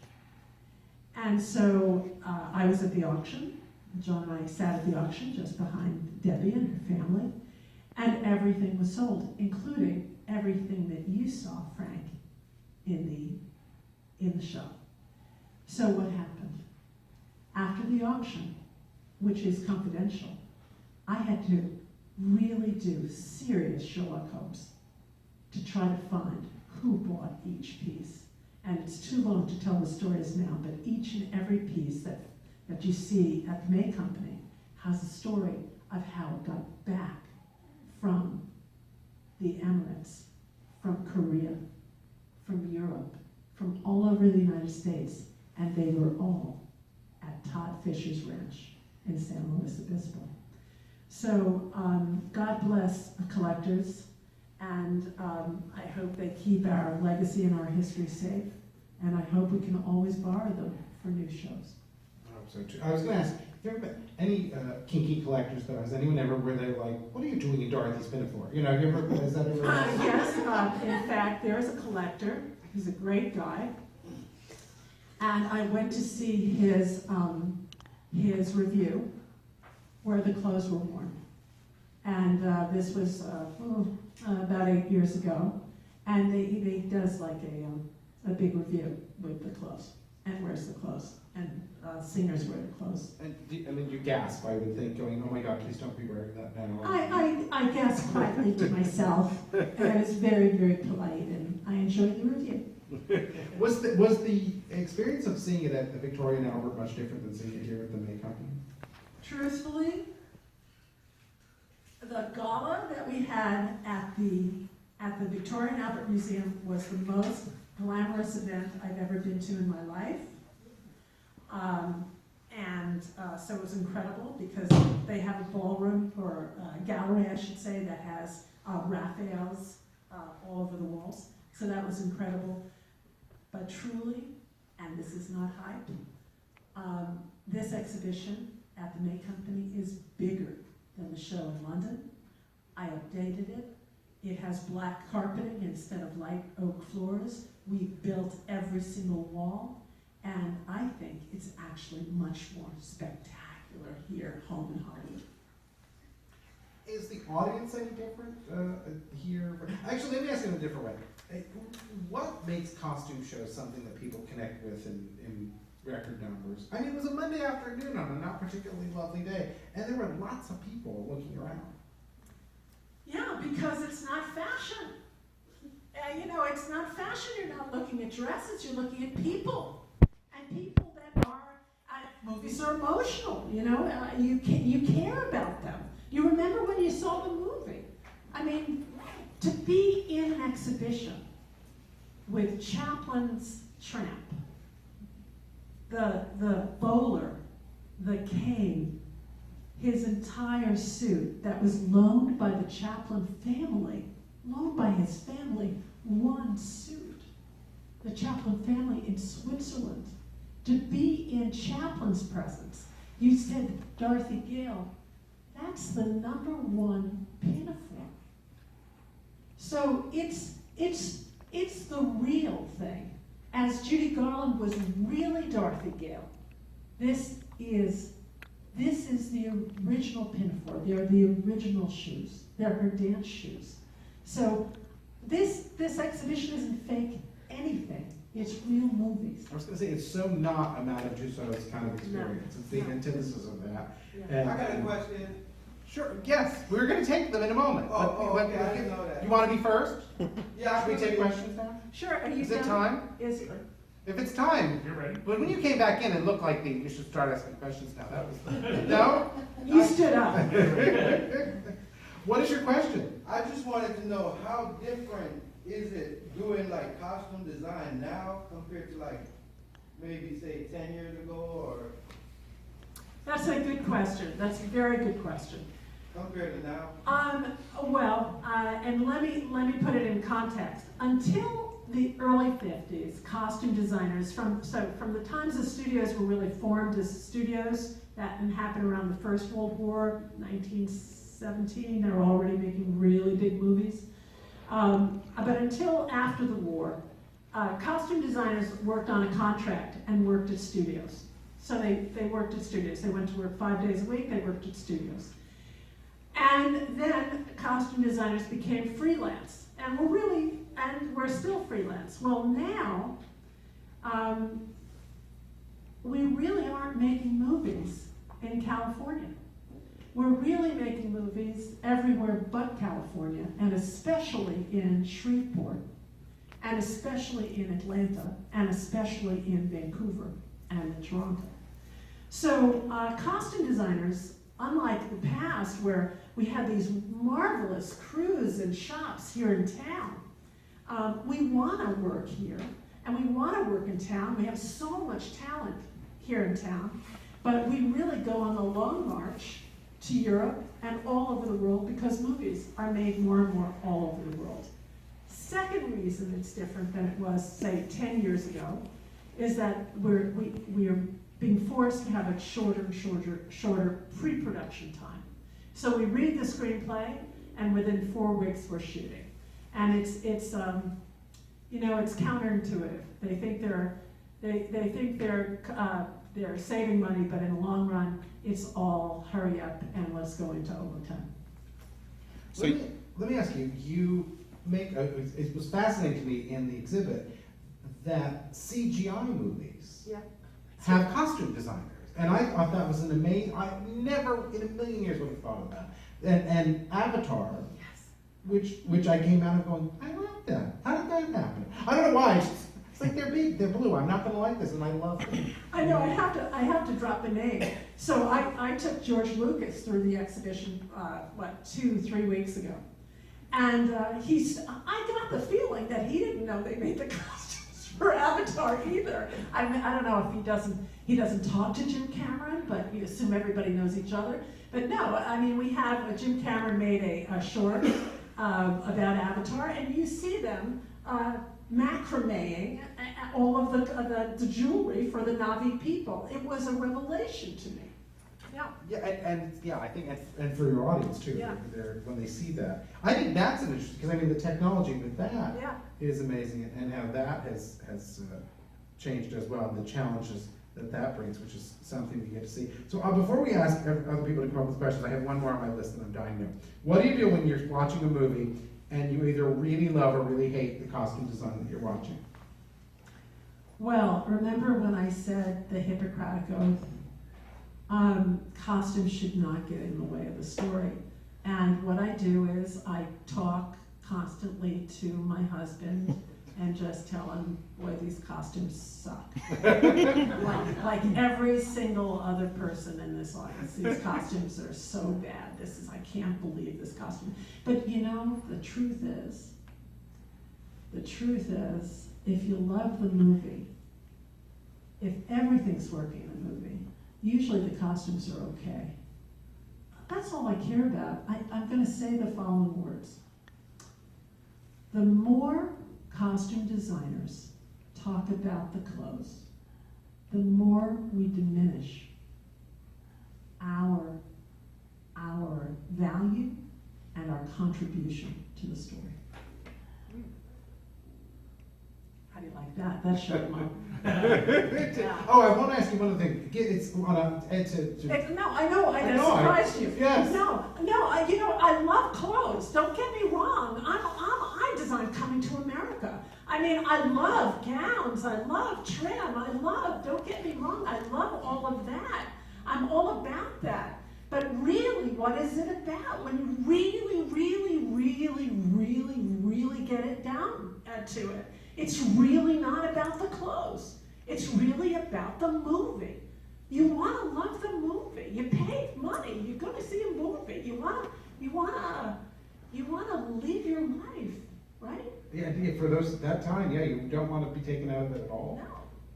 And so I was at the auction. John and I sat at the auction just behind Debbie and her family, and everything was sold, including everything that you saw, Frank, in the show. So what happened? After the auction, which is confidential, I had to really do serious Sherlock Holmes to try to find who bought each piece. And it's too long to tell the stories now, but each and every piece that you see at the May Company has a story of how it got back from the Emirates, from Korea, from Europe, from all over the United States, and they were all at Todd Fisher's ranch in San Luis Obispo. So God bless collectors, and I hope they keep our legacy and our history safe, and I hope we can always borrow them for new shows. I hope so too. I was going to ask, have there ever been any kinky collectors though? Has anyone ever where they're like, what are you doing in Dorothy's Pinafore? You know, have you ever, is that ever? Yes, in fact, there's a collector. He's a great guy. And I went to see his review where the clothes were worn. And this was about 8 years ago. And he does like a big review with the clothes and wears the clothes. And singers wear the clothes. And then you gasp, I would think, going, oh my God, please don't be wearing that now. I gasp quietly to myself. And I was very, very polite, and I enjoyed the review. Was the experience of seeing it at the Victoria and Albert much different than seeing it here at the May Company? Truthfully, the gala that we had at the Victoria and Albert Museum was the most glamorous event I've ever been to in my life. So it was incredible because they have a ballroom, or a gallery I should say, that has Raphaels all over the walls. So that was incredible. But truly, and this is not hype, this exhibition at the May Company is bigger than the show in London. I updated it. It has black carpeting instead of light oak floors. We built every single wall, and I think it's actually much more spectacular here home in Hollywood. Is the audience any different here? Actually, let me ask it in a different way. What makes costume shows something that people connect with in record numbers? I mean, it was a Monday afternoon on a not particularly lovely day, and there were lots of people looking around. Yeah, because it's not fashion. It's not fashion. You're not looking at dresses. You're looking at people, and people that are. Movies are emotional. You care about them. You remember when you saw the movie. I mean, to be in an exhibition with Chaplin's Tramp, the bowler, the cane, his entire suit that was loaned by the Chaplin family, one suit. The Chaplin family in Switzerland. To be in Chaplin's presence. You said Dorothy Gale, that's the #1 pinafore. So it's the real thing. As Judy Garland was really Dorothy Gale, this is the original pinafore. They're the original shoes. They're her dance shoes. So this exhibition isn't fake anything. It's real movies. I was going to say, it's so not a Madame Tussauds kind of experience. It's the antithesis of that. Yeah. And, I got a question. Sure, yes, we're going to take them in a moment. Okay, I didn't know that. You want to be first? Yeah, Should we take questions now? Sure, are you Is it done? time? Is If it's time, You're ready. but when you came back in and looked like you should start asking questions now. That was no. you stood up. What is your question? I just wanted to know how different is it doing like costume design now compared to like maybe say 10 years ago or That's a good question. That's a very good question. compared to now? And let me put it in context. Until the early 50s, costume designers from the times the studios were really formed as studios, that happened around the First World War, 1917. They were already making really big movies. But until after the war, costume designers worked on a contract and worked at studios. So they worked at studios. They went to work 5 days a week. They worked at studios. And then costume designers became freelance, and we're still freelance. Well, now, we really aren't making movies in California. We're really making movies everywhere but California, and especially in Shreveport, and especially in Atlanta, and especially in Vancouver and in Toronto. So costume designers, unlike the past where we had these marvelous crews and shops here in town, we want to work here, and we want to work in town. We have so much talent here in town, but we really go on the long march to Europe and all over the world because movies are made more and more all over the world. Second reason it's different than it was, say, 10 years ago, is that we are being forced to have a shorter pre-production time. So we read the screenplay, and within 4 weeks we're shooting. And it's counterintuitive. They think they're saving money, but in the long run, it's all hurry up and let's go into overtime. So let me ask you, it was fascinating to me in the exhibit that CGI movies have costume designers. And I thought that was an amazing, I never in a million years would have thought of that. And Avatar, which I came out of going, I like that. How did that happen? I don't know why. It's like they're big, they're blue. I'm not going to like this, and I love it. I know. I have to drop a name. So I took George Lucas through the exhibition 2-3 weeks ago, and I got the feeling that he didn't know they made the costumes for Avatar either. I don't know if he doesn't talk to Jim Cameron, but you assume everybody knows each other. But no, I mean we have Jim Cameron made a short about Avatar, and you see them macrameing all of the jewelry for the Na'vi people. It was a revelation to me. Yeah, I think, and for your audience too, when they see that. I think that's an interesting, because I mean the technology with that is amazing, and how that has changed as well, and the challenges that brings, which is something we get to see. So before we ask other people to come up with questions, I have one more on my list that I'm dying to know. What do you do when you're watching a movie and you either really love or really hate the costume design that you're watching? Well, remember when I said the Hippocratic Oath? Costumes should not get in the way of the story. And what I do is I talk constantly to my husband and just tell him, boy, these costumes suck. like every single other person in this audience, these costumes are so bad. I can't believe this costume. But you know, the truth is, if you love the movie, if everything's working in the movie, usually the costumes are okay. That's all I care about. I'm going to say the following words. The more costume designers talk about the clothes, the more we diminish our value and our contribution to the story. How do you like that? That showed them up. Oh, I want to ask you one other thing. It's on No, I know. I surprised you. Yes. No. I love clothes. Don't get me wrong. I designed Coming to America. I mean, I love gowns. I love trim. Don't get me wrong. I love all of that. I'm all about that. But really, what is it about? When you really, really, really, really, really get it down to it, it's really not about the clothes. It's really about the movie. You want to love the movie. You paid money. You're going to see a movie. You want to You wanna live your life, right? Yeah, for that time, yeah, you don't want to be taken out of it at all.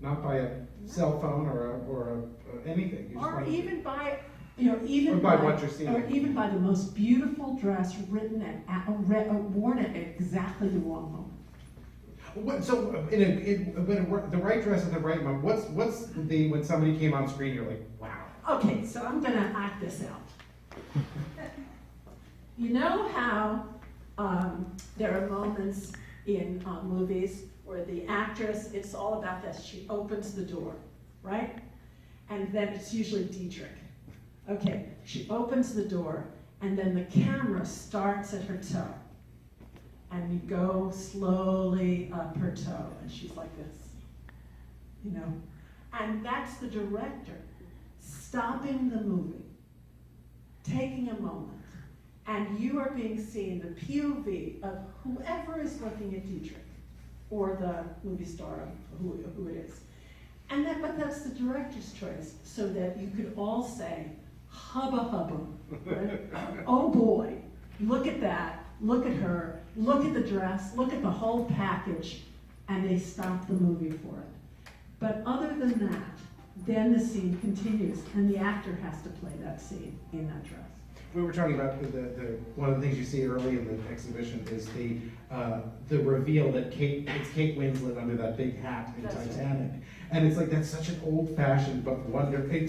No. Not by a cell phone or anything. You just Or wanna- even by, Or by what you're seeing. or even by the most beautiful dress written and worn at exactly the wrong moment. So, the right dress at the right moment. What's when somebody came on screen, you're like, wow. Okay, so I'm gonna act this out. You know how there are moments in movies where the actress, it's all about this, she opens the door, right? And then it's usually Dietrich. Okay, she opens the door, and then the camera starts at her toe. And you go slowly up her toe, and she's like this, And that's the director stopping the movie, taking a moment, and you are being seen, the POV of whoever is looking at Dietrich, or the movie star, who it is. But that's the director's choice, so that you could all say, hubba hubba, right? Oh boy, look at that, look at her, look at the dress, look at the whole package, and they stop the movie for it. But other than that, then the scene continues, and the actor has to play that scene in that dress. We were talking about one of the things you see early in the exhibition is the reveal that it's Kate Winslet under that big hat in That's Titanic. Right. And it's like, that's such an old-fashioned but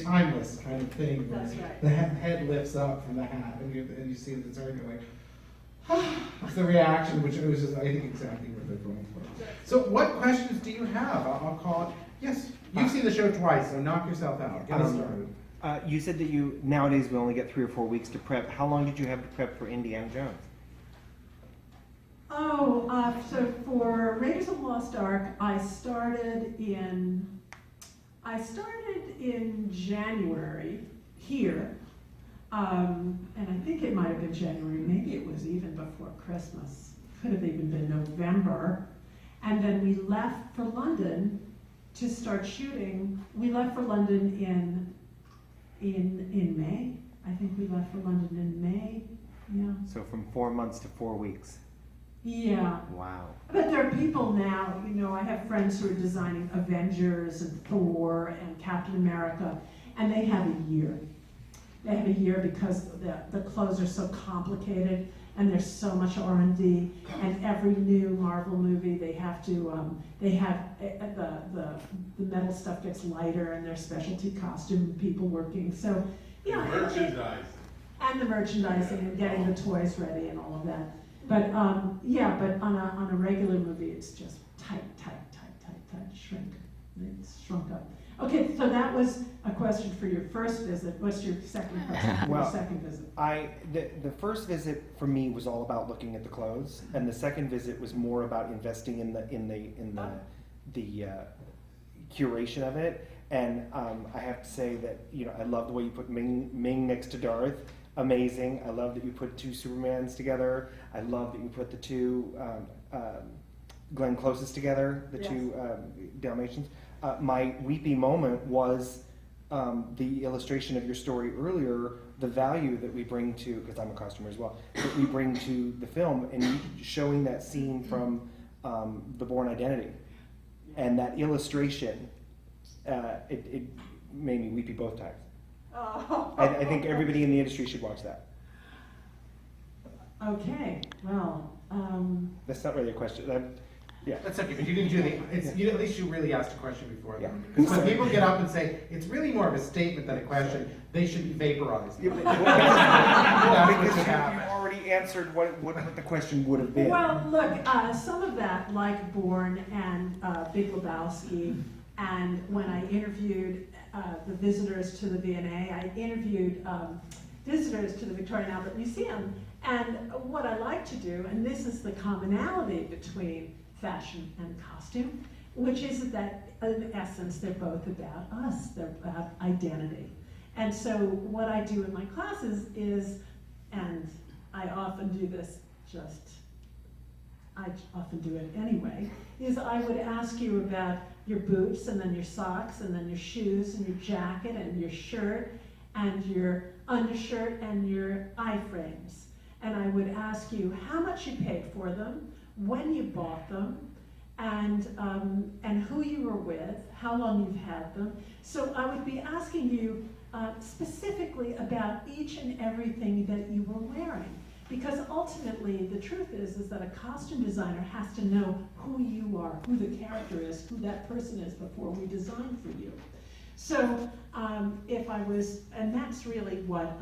timeless kind of thing. That's right. The head lifts up from the hat, and you see that it's already like, it's the reaction, which it was just, I think, exactly what they're going for. So what questions do you have? I'll call it. Yes, you've seen the show twice, so knock yourself out. Get us started. You said that nowadays we only get 3 or 4 weeks to prep. How long did you have to prep for Indiana Jones? So for Raiders of the Lost Ark, I started in January here, and I think it might have been January, maybe it was even before Christmas, could have even been November, and then we left for London to start shooting. We left for London in May. I think we left for London in May, yeah. So from 4 months to 4 weeks. Yeah. Wow. But there are people now, I have friends who are designing Avengers and Thor and Captain America, and they have a year. They have a year because the clothes are so complicated, and there's so much R&D, and every new Marvel movie they have to, the metal stuff gets lighter, and there's specialty costume people working, so, Merchandise. and the merchandising and getting the toys ready and all of that. But on a regular movie, it's just tight, shrink. It's shrunk up. Okay, so that was a question for your first visit. What's your second question for your second visit? The first visit for me was all about looking at the clothes, and the second visit was more about investing in the curation of it. And I have to say that I love the way you put Ming next to Darth. Amazing. I love that you put 2 Supermans together. I love that you put the 2 Glenn Closes together, the 2 Dalmatians. My weepy moment was the illustration of your story earlier, the value that we bring to, because I'm a costumer as well, that we bring to the film, and you showing that scene from The Bourne Identity. And that illustration, it made me weepy both times. Oh. I think everybody in the industry should watch that. Okay, well, That's not really a question. Yeah. That's okay, but you didn't do at least you really asked a question before. Yeah. Because when people get up and say, it's really more of a statement than a question, they should be vaporized. Because you already answered what the question would have been. well, look, some of that, like Bourne and Big Lebowski, and when I interviewed the visitors to the V&A, I interviewed visitors to the Victorian Albert Museum, and what I like to do, and this is the commonality between fashion and costume, which is that in essence they're both about us, they're about identity. And so what I do in my classes is, and I often do this I often do it anyway, is I would ask you about your boots and then your socks and then your shoes and your jacket and your shirt and your undershirt and your eye frames. and I would ask you how much you paid for them, when you bought them, and who you were with, how long you've had them. So I would be asking you specifically about each and everything that you were wearing. Because ultimately, the truth is that a costume designer has to know who you are, who the character is, who that person is before we design for you. So if I was, and that's really what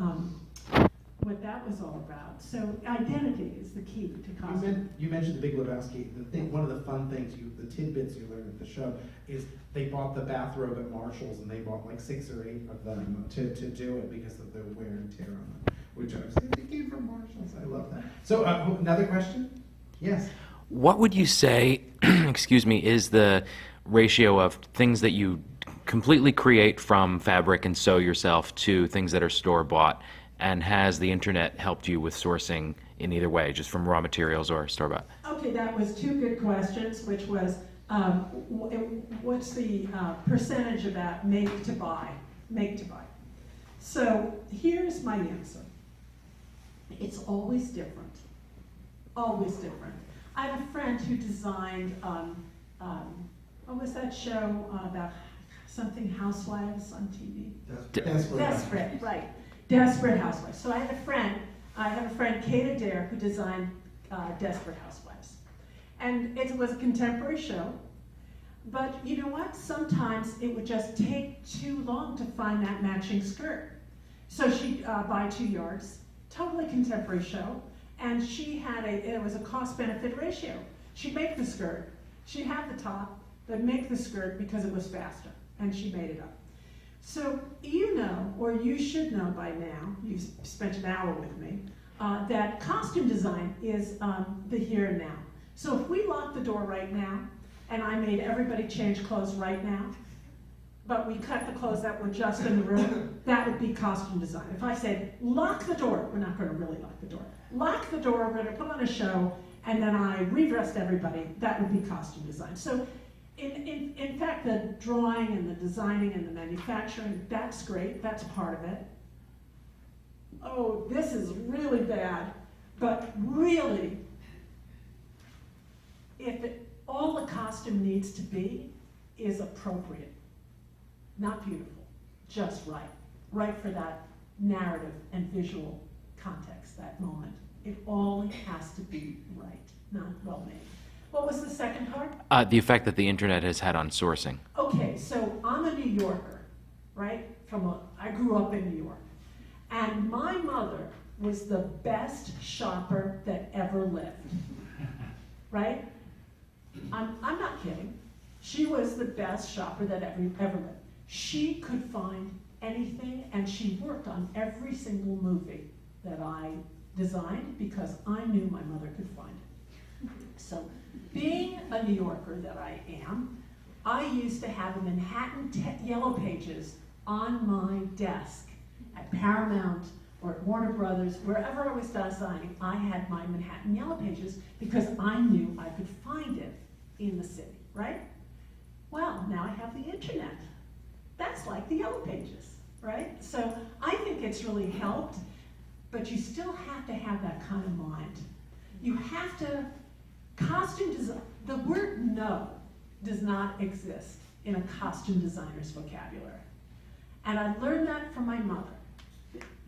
that was all about. So identity is the key to costume. You mentioned the Big Lebowski. One of the fun things, the tidbits you learn at the show is they bought the bathrobe at Marshall's, and they bought like 6 or 8 of them to do it because of the wear and tear on them. Which I was saying, they came from Marshall's. I love that. So another question? Yes. What would you say, excuse me, is the ratio of things that you completely create from fabric and sew yourself to things that are store-bought? And has the internet helped you with sourcing in either way, just from raw materials or store-bought? Okay, that was 2 good questions, which was what's the percentage about make to buy? So here's my answer. It's always different. Always different. I have a friend who designed, what was that show about something housewives on TV? Desperate, right. Desperate Housewives. So I have a friend, Kate Adair, who designed Desperate Housewives. And it was a contemporary show, but you know what? Sometimes it would just take too long to find that matching skirt. So she'd buy 2 yards, totally contemporary show, and she had it was a cost-benefit ratio. She'd make the skirt, she'd have the top, but make the skirt because it was faster, and she made it up. So you know, or you should know by now, you've spent an hour with me, that costume design is the here and now. So if we lock the door right now, and I made everybody change clothes right now, but we cut the clothes that were just in the room, that would be costume design. If I said, lock the door, we're not going to really lock the door. Lock the door, we're going to put on a show, and then I redressed everybody, that would be costume design. So in fact, the drawing and the designing and the manufacturing, that's great, that's part of it. Oh, this is really bad, but really, all the costume needs to be is appropriate. Not beautiful, just right. Right for that narrative and visual context, that moment. It all has to be right, not well made. What was the second part? The effect that the internet has had on sourcing. Okay, so I'm a New Yorker, right? I grew up in New York. And my mother was the best shopper that ever lived, right? I'm not kidding. She was the best shopper that ever lived. She could find anything, and she worked on every single movie that I designed because I knew my mother could find it. So, being a New Yorker that I am, I used to have the Manhattan Yellow Pages on my desk at Paramount or at Warner Brothers, wherever I was designing, I had my Manhattan Yellow Pages because I knew I could find it in the city, right? Well, now I have the internet. That's like the Yellow Pages, right? So I think it's really helped, but you still have to have that kind of mind. You have to, costume design, the word no does not exist in a costume designer's vocabulary. And I learned that from my mother.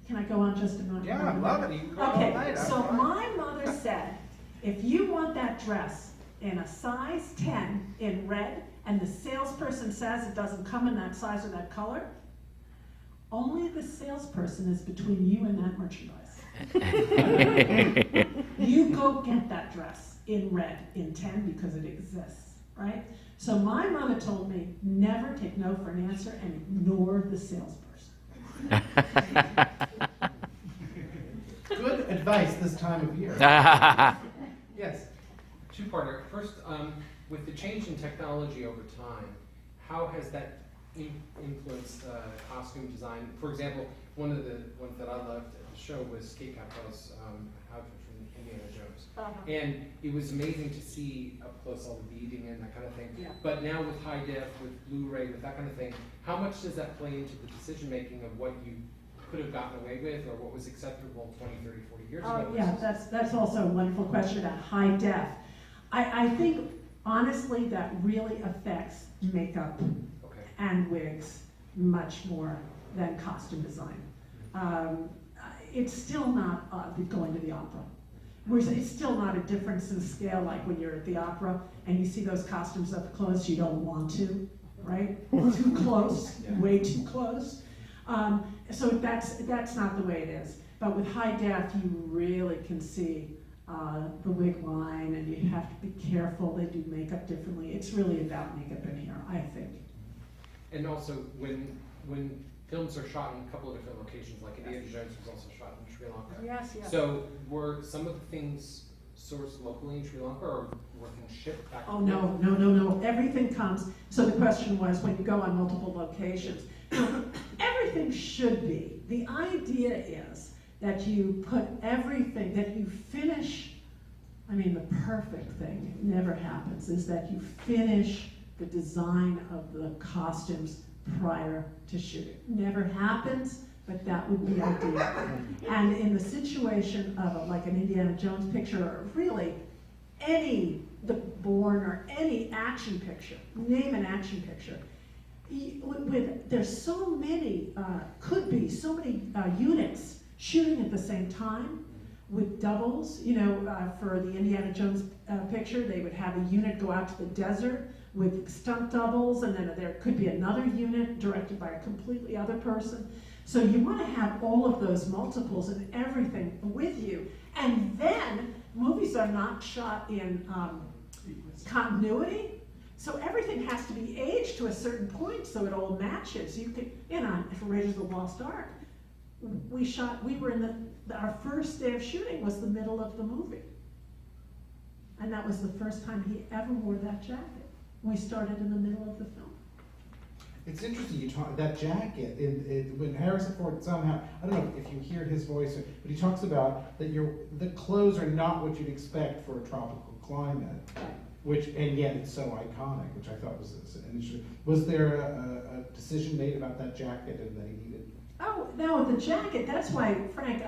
Can I go on just a moment? Yeah, I love it. You can go all night. Okay, so my mother said, if you want that dress in a size 10 in red, and the salesperson says it doesn't come in that size or that color, only the salesperson is between you and that merchandise. You go get that dress in red in 10 because it exists, right? So my mother told me, never take no for an answer and ignore the salesperson. Good advice this time of year. Yes. Two-parter. First, with the change in technology over time, how has that influenced costume design? For example, one of the ones that I loved at the show was Kate Capel's outfit from Indiana Jones. And it was amazing to see up close all the beading and that kind of thing. Yeah. But now with high def, with Blu-ray, with that kind of thing, how much does that play into the decision making of what you could have gotten away with, or what was acceptable 20, 30, 40 years Oh, ago? yeah, versus- that's also a wonderful question about high def. I think, honestly, that really affects makeup Okay. and wigs much more than costume design. It's still not going to the opera. It's still not a difference in scale like when you're at the opera and you see those costumes up close, you don't want to, right? Too close, Yeah. way too close. So that's not the way it is. But with high def, you really can see the wig line, and you have to be careful. They do makeup differently. It's really about makeup and hair, I think. And also, when films are shot in a couple of different locations, like Indiana Jones was also shot in Sri Lanka. Yes, yes. So were some of the things sourced locally in Sri Lanka, or were things shipped back? Oh, no. Everything comes. So the question was, when you go on multiple locations, everything should be. The idea is that you put everything, that you finish, the perfect thing, it never happens, is that you finish the design of the costumes prior to shooting. Never happens, but that would be ideal. And in the situation of like an Indiana Jones picture, or really any, The Bourne or any action picture, name an action picture, there's so many, could be so many units shooting at the same time with doubles. For the Indiana Jones picture, they would have a unit go out to the desert with stunt doubles, and then there could be another unit directed by a completely other person. So you want to have all of those multiples and everything with you. And then movies are not shot in continuity. So everything has to be aged to a certain point so it all matches. You could, for Raiders of the Lost Ark, our first day of shooting was the middle of the movie. And that was the first time he ever wore that jacket. We started in the middle of the film. It's interesting you talk that jacket. When Harrison Ford somehow, I don't know if you hear his voice, but he talks about that the clothes are not what you'd expect for a tropical climate, and yet it's so iconic, which I thought was interesting. Was there a decision made about that jacket and that he needed? Oh no, the jacket. That's why, Frank,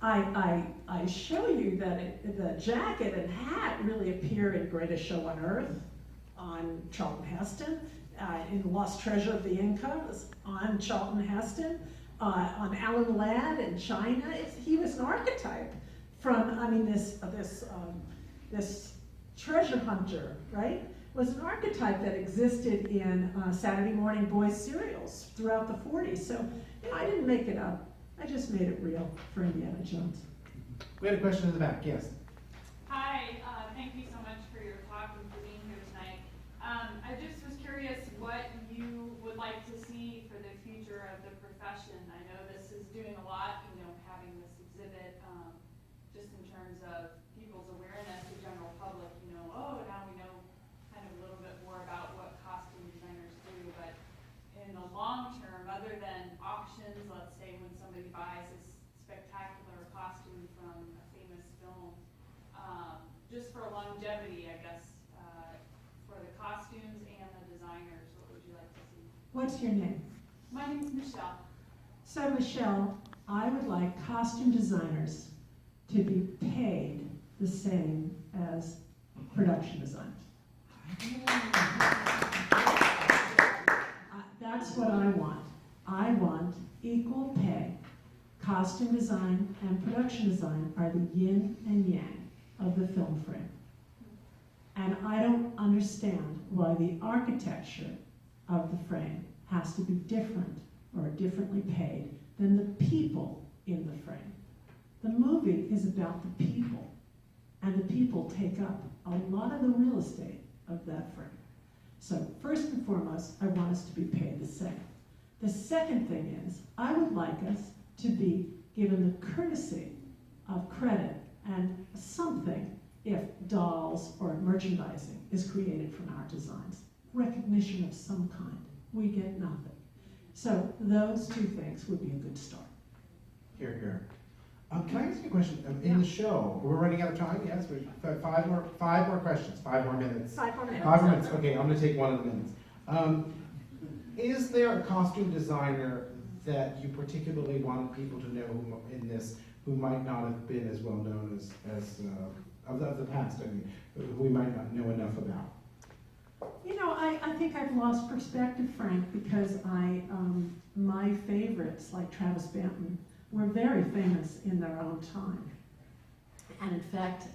I show you that the jacket and hat really appear in Greatest Show on Earth, on Charlton Heston, in Lost Treasure of the Incas, on Charlton Heston, on Alan Ladd in China. He was an archetype from, this treasure hunter, right? Was an archetype that existed in Saturday morning boys serials throughout the 40s. So, I didn't make it up. I just made it real for Indiana Jones. We had a question in the back, yes. Hi, thank you so much for your talk and for being here tonight. I just was curious what you would like to see for the future of the profession. I know this is doing a lot, having this exhibit, just in terms of people's awareness, the general public, now we know kind of a little bit more about what costume designers do, but in the long term, other than auctions, let's say when somebody buys a spectacular costume from a famous film, just for longevity, I guess, for the costumes and the designers, what would you like to see? What's your name? My name is Michelle. So, Michelle, I would like costume designers to be paid the same as production designers. That's what I want. I want equal pay. Costume design and production design are the yin and yang of the film frame. And I don't understand why the architecture of the frame has to be different or differently paid than the people in the frame. The movie is about the people, and the people take up a lot of the real estate of that frame. So first and foremost, I want us to be paid the same. The second thing is, I would like us to be given the courtesy of credit and something if dolls or merchandising is created from our designs. Recognition of some kind. We get nothing. So those two things would be a good start. Here, here. Can I ask you a question? In the show, we're running out of time. Yes, we've got five more questions. 5 more minutes. 5 more minutes. 5 more minutes. Okay, I'm going to take one of the minutes. Is there a costume designer that you particularly wanted people to know in this who might not have been as well known as of the past, I mean, who we might not know enough about? You know, I think I've lost perspective, Frank, because my favorites, like Travis Banton, were very famous in their own time. And in fact,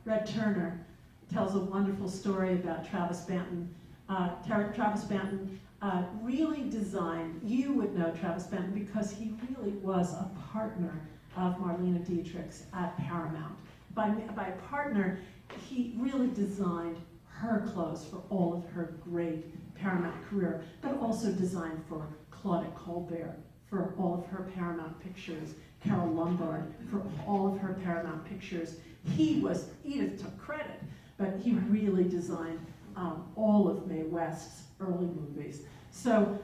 Red Turner tells a wonderful story about Travis Banton. Travis Banton really designed, you would know Travis Banton because he really was a partner of Marlene Dietrich's at Paramount. By partner, he really designed her clothes for all of her great Paramount career, but also designed for Claudette Colbert for all of her Paramount pictures, Carol Lombard for all of her Paramount pictures. Edith took credit, but he really designed all of Mae West's early movies. So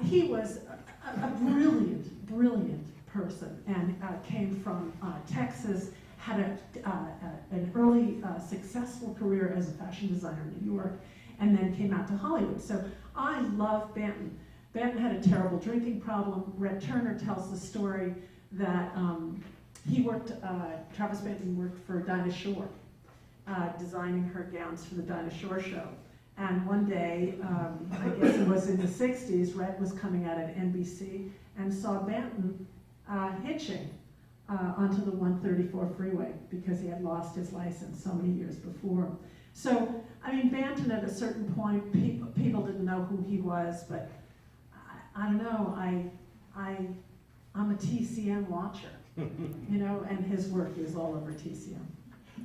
he was a brilliant, brilliant person, and came from Texas, had an early successful career as a fashion designer in New York, and then came out to Hollywood. So I love Banton. Banton had a terrible drinking problem. Red Turner tells the story that Travis Banton worked for Dinah Shore, designing her gowns for the Dinah Shore show. And one day, I guess it was in the 60s, Red was coming out at NBC and saw Banton hitching onto the 134 freeway because he had lost his license so many years before. So, I mean, Banton at a certain point, people didn't know who he was, but I don't know, I'm a TCM watcher, you know, and his work is all over TCM.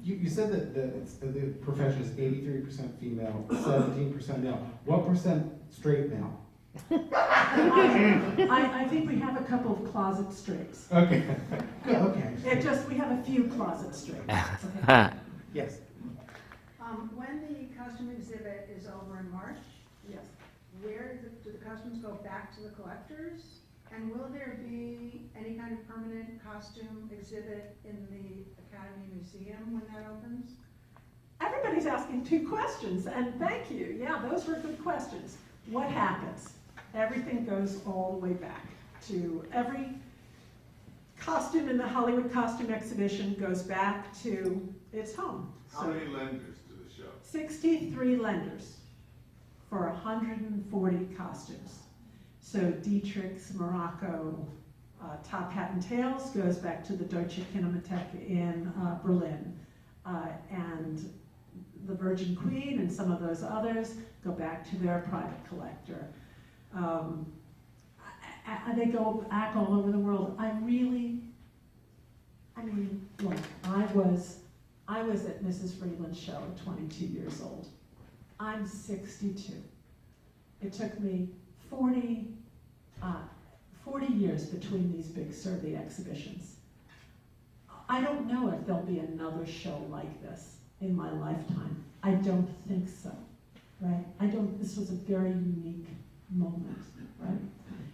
You said that the profession is 83% female, 17% male. What percent straight male? I think we have a couple of closet straights. Okay. Okay. We have a few closet straights. Okay. Yes. When the costume exhibit is over in March, Yes. where do the costumes go back to the collectors? And will there be any kind of permanent costume exhibit in the Academy Museum when that opens? Everybody's asking two questions, and thank you. Yeah, those were good questions. What happens? Everything goes all the way back to every costume in the Hollywood Costume Exhibition goes back to its home. How many lenders to the show? 63 lenders for 140 costumes. So Dietrich's Morocco Top Hat and Tails goes back to the Deutsche Kinemathek in Berlin. And the Virgin Queen and some of those others go back to their private collector. They go back all over the world. Look, I was at Mrs. Freeland's show at 22 years old. I'm 62. It took me 40 years between these big survey exhibitions. I don't know if there'll be another show like this in my lifetime. I don't think so, right? This was a very unique moment, right?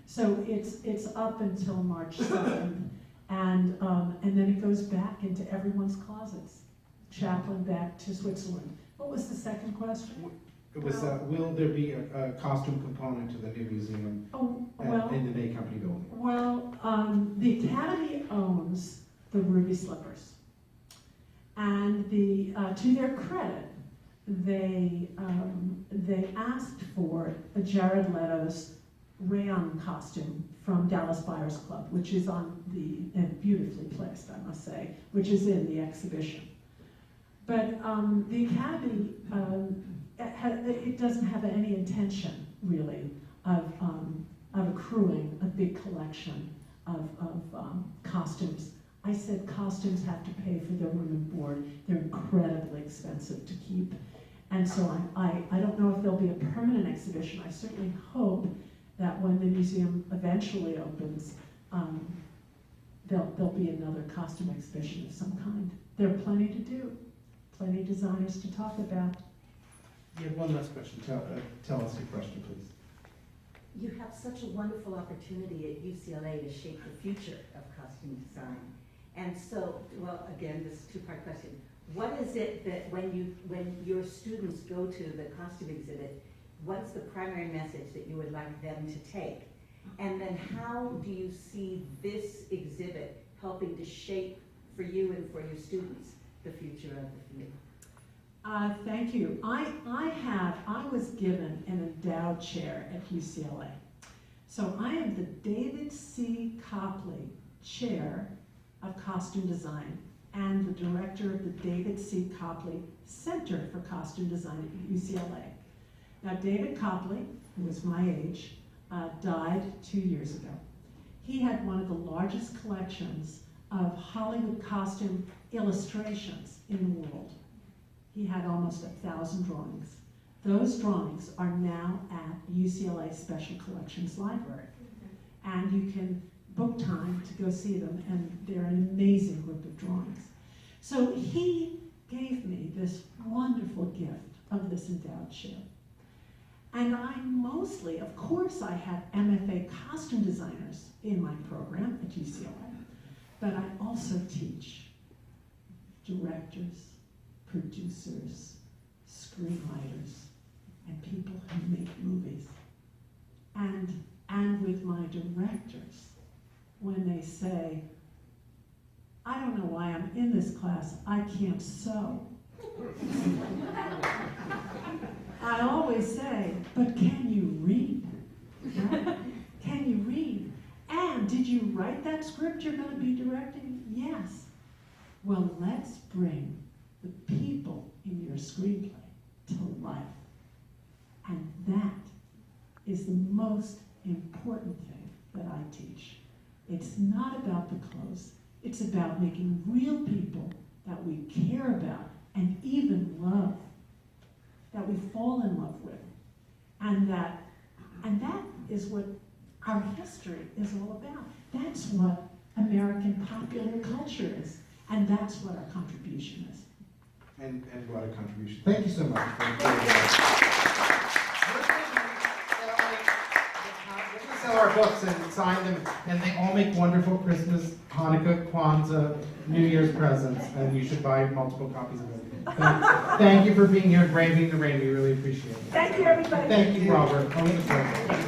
So it's up until March 7th, and then it goes back into everyone's closets. Chaplin back to Switzerland. What was the second question? It was, will there be a costume component to the new museum in the May Company building? Well, the Academy owns the Ruby Slippers, and to their credit, they asked for a Jared Leto's rayon costume from Dallas Buyers Club, which is and beautifully placed, I must say, which is in the exhibition. But the Academy, it doesn't have any intention, really, of accruing a big collection of costumes. I said costumes have to pay for their room and board. They're incredibly expensive to keep. And so I don't know if there'll be a permanent exhibition. I certainly hope that when the museum eventually opens, there'll be another costume exhibition of some kind. There are plenty to do, plenty of designers to talk about. You have one last question. Tell us your question, please. You have such a wonderful opportunity at UCLA to shape the future of costume design. And so, well, again, this two-part question. What is it that when your students go to the costume exhibit, what's the primary message that you would like them to take? And then how do you see this exhibit helping to shape for you and for your students the future of the field? Thank you. I was given an endowed chair at UCLA. So I am the David C. Copley Chair of Costume Design and the director of the David C. Copley Center for Costume Design at UCLA. Now, David Copley, who was my age, died 2 years ago. He had one of the largest collections of Hollywood costume illustrations in the world. He had almost 1,000 drawings. Those drawings are now at UCLA Special Collections Library. And you can book time to go see them, and they're an amazing group of drawings. So he gave me this wonderful gift of this endowed chair. And I mostly, of course, I have MFA costume designers in my program at UCLA, but I also teach directors, producers, screenwriters, and people who make movies. And with my directors, when they say, I don't know why I'm in this class, I can't sew. I always say, but can you read? Right? Can you read? And did you write that script you're going to be directing? Yes. Well, let's bring the people in your screenplay to life. And that is the most important thing that I teach. It's not about the clothes. It's about making real people that we care about and even love, that we fall in love with. And that is what our history is all about. That's what American popular culture is. And that's what our contribution is. And what a contribution. Thank you so much. We're going to sell our books and sign them, and they all make wonderful Christmas, Hanukkah, Kwanzaa, New Year's presents, and you should buy multiple copies of it. Thank you for being here and braving the rain. We really appreciate it. Thank you, everybody. Thank you, Robert.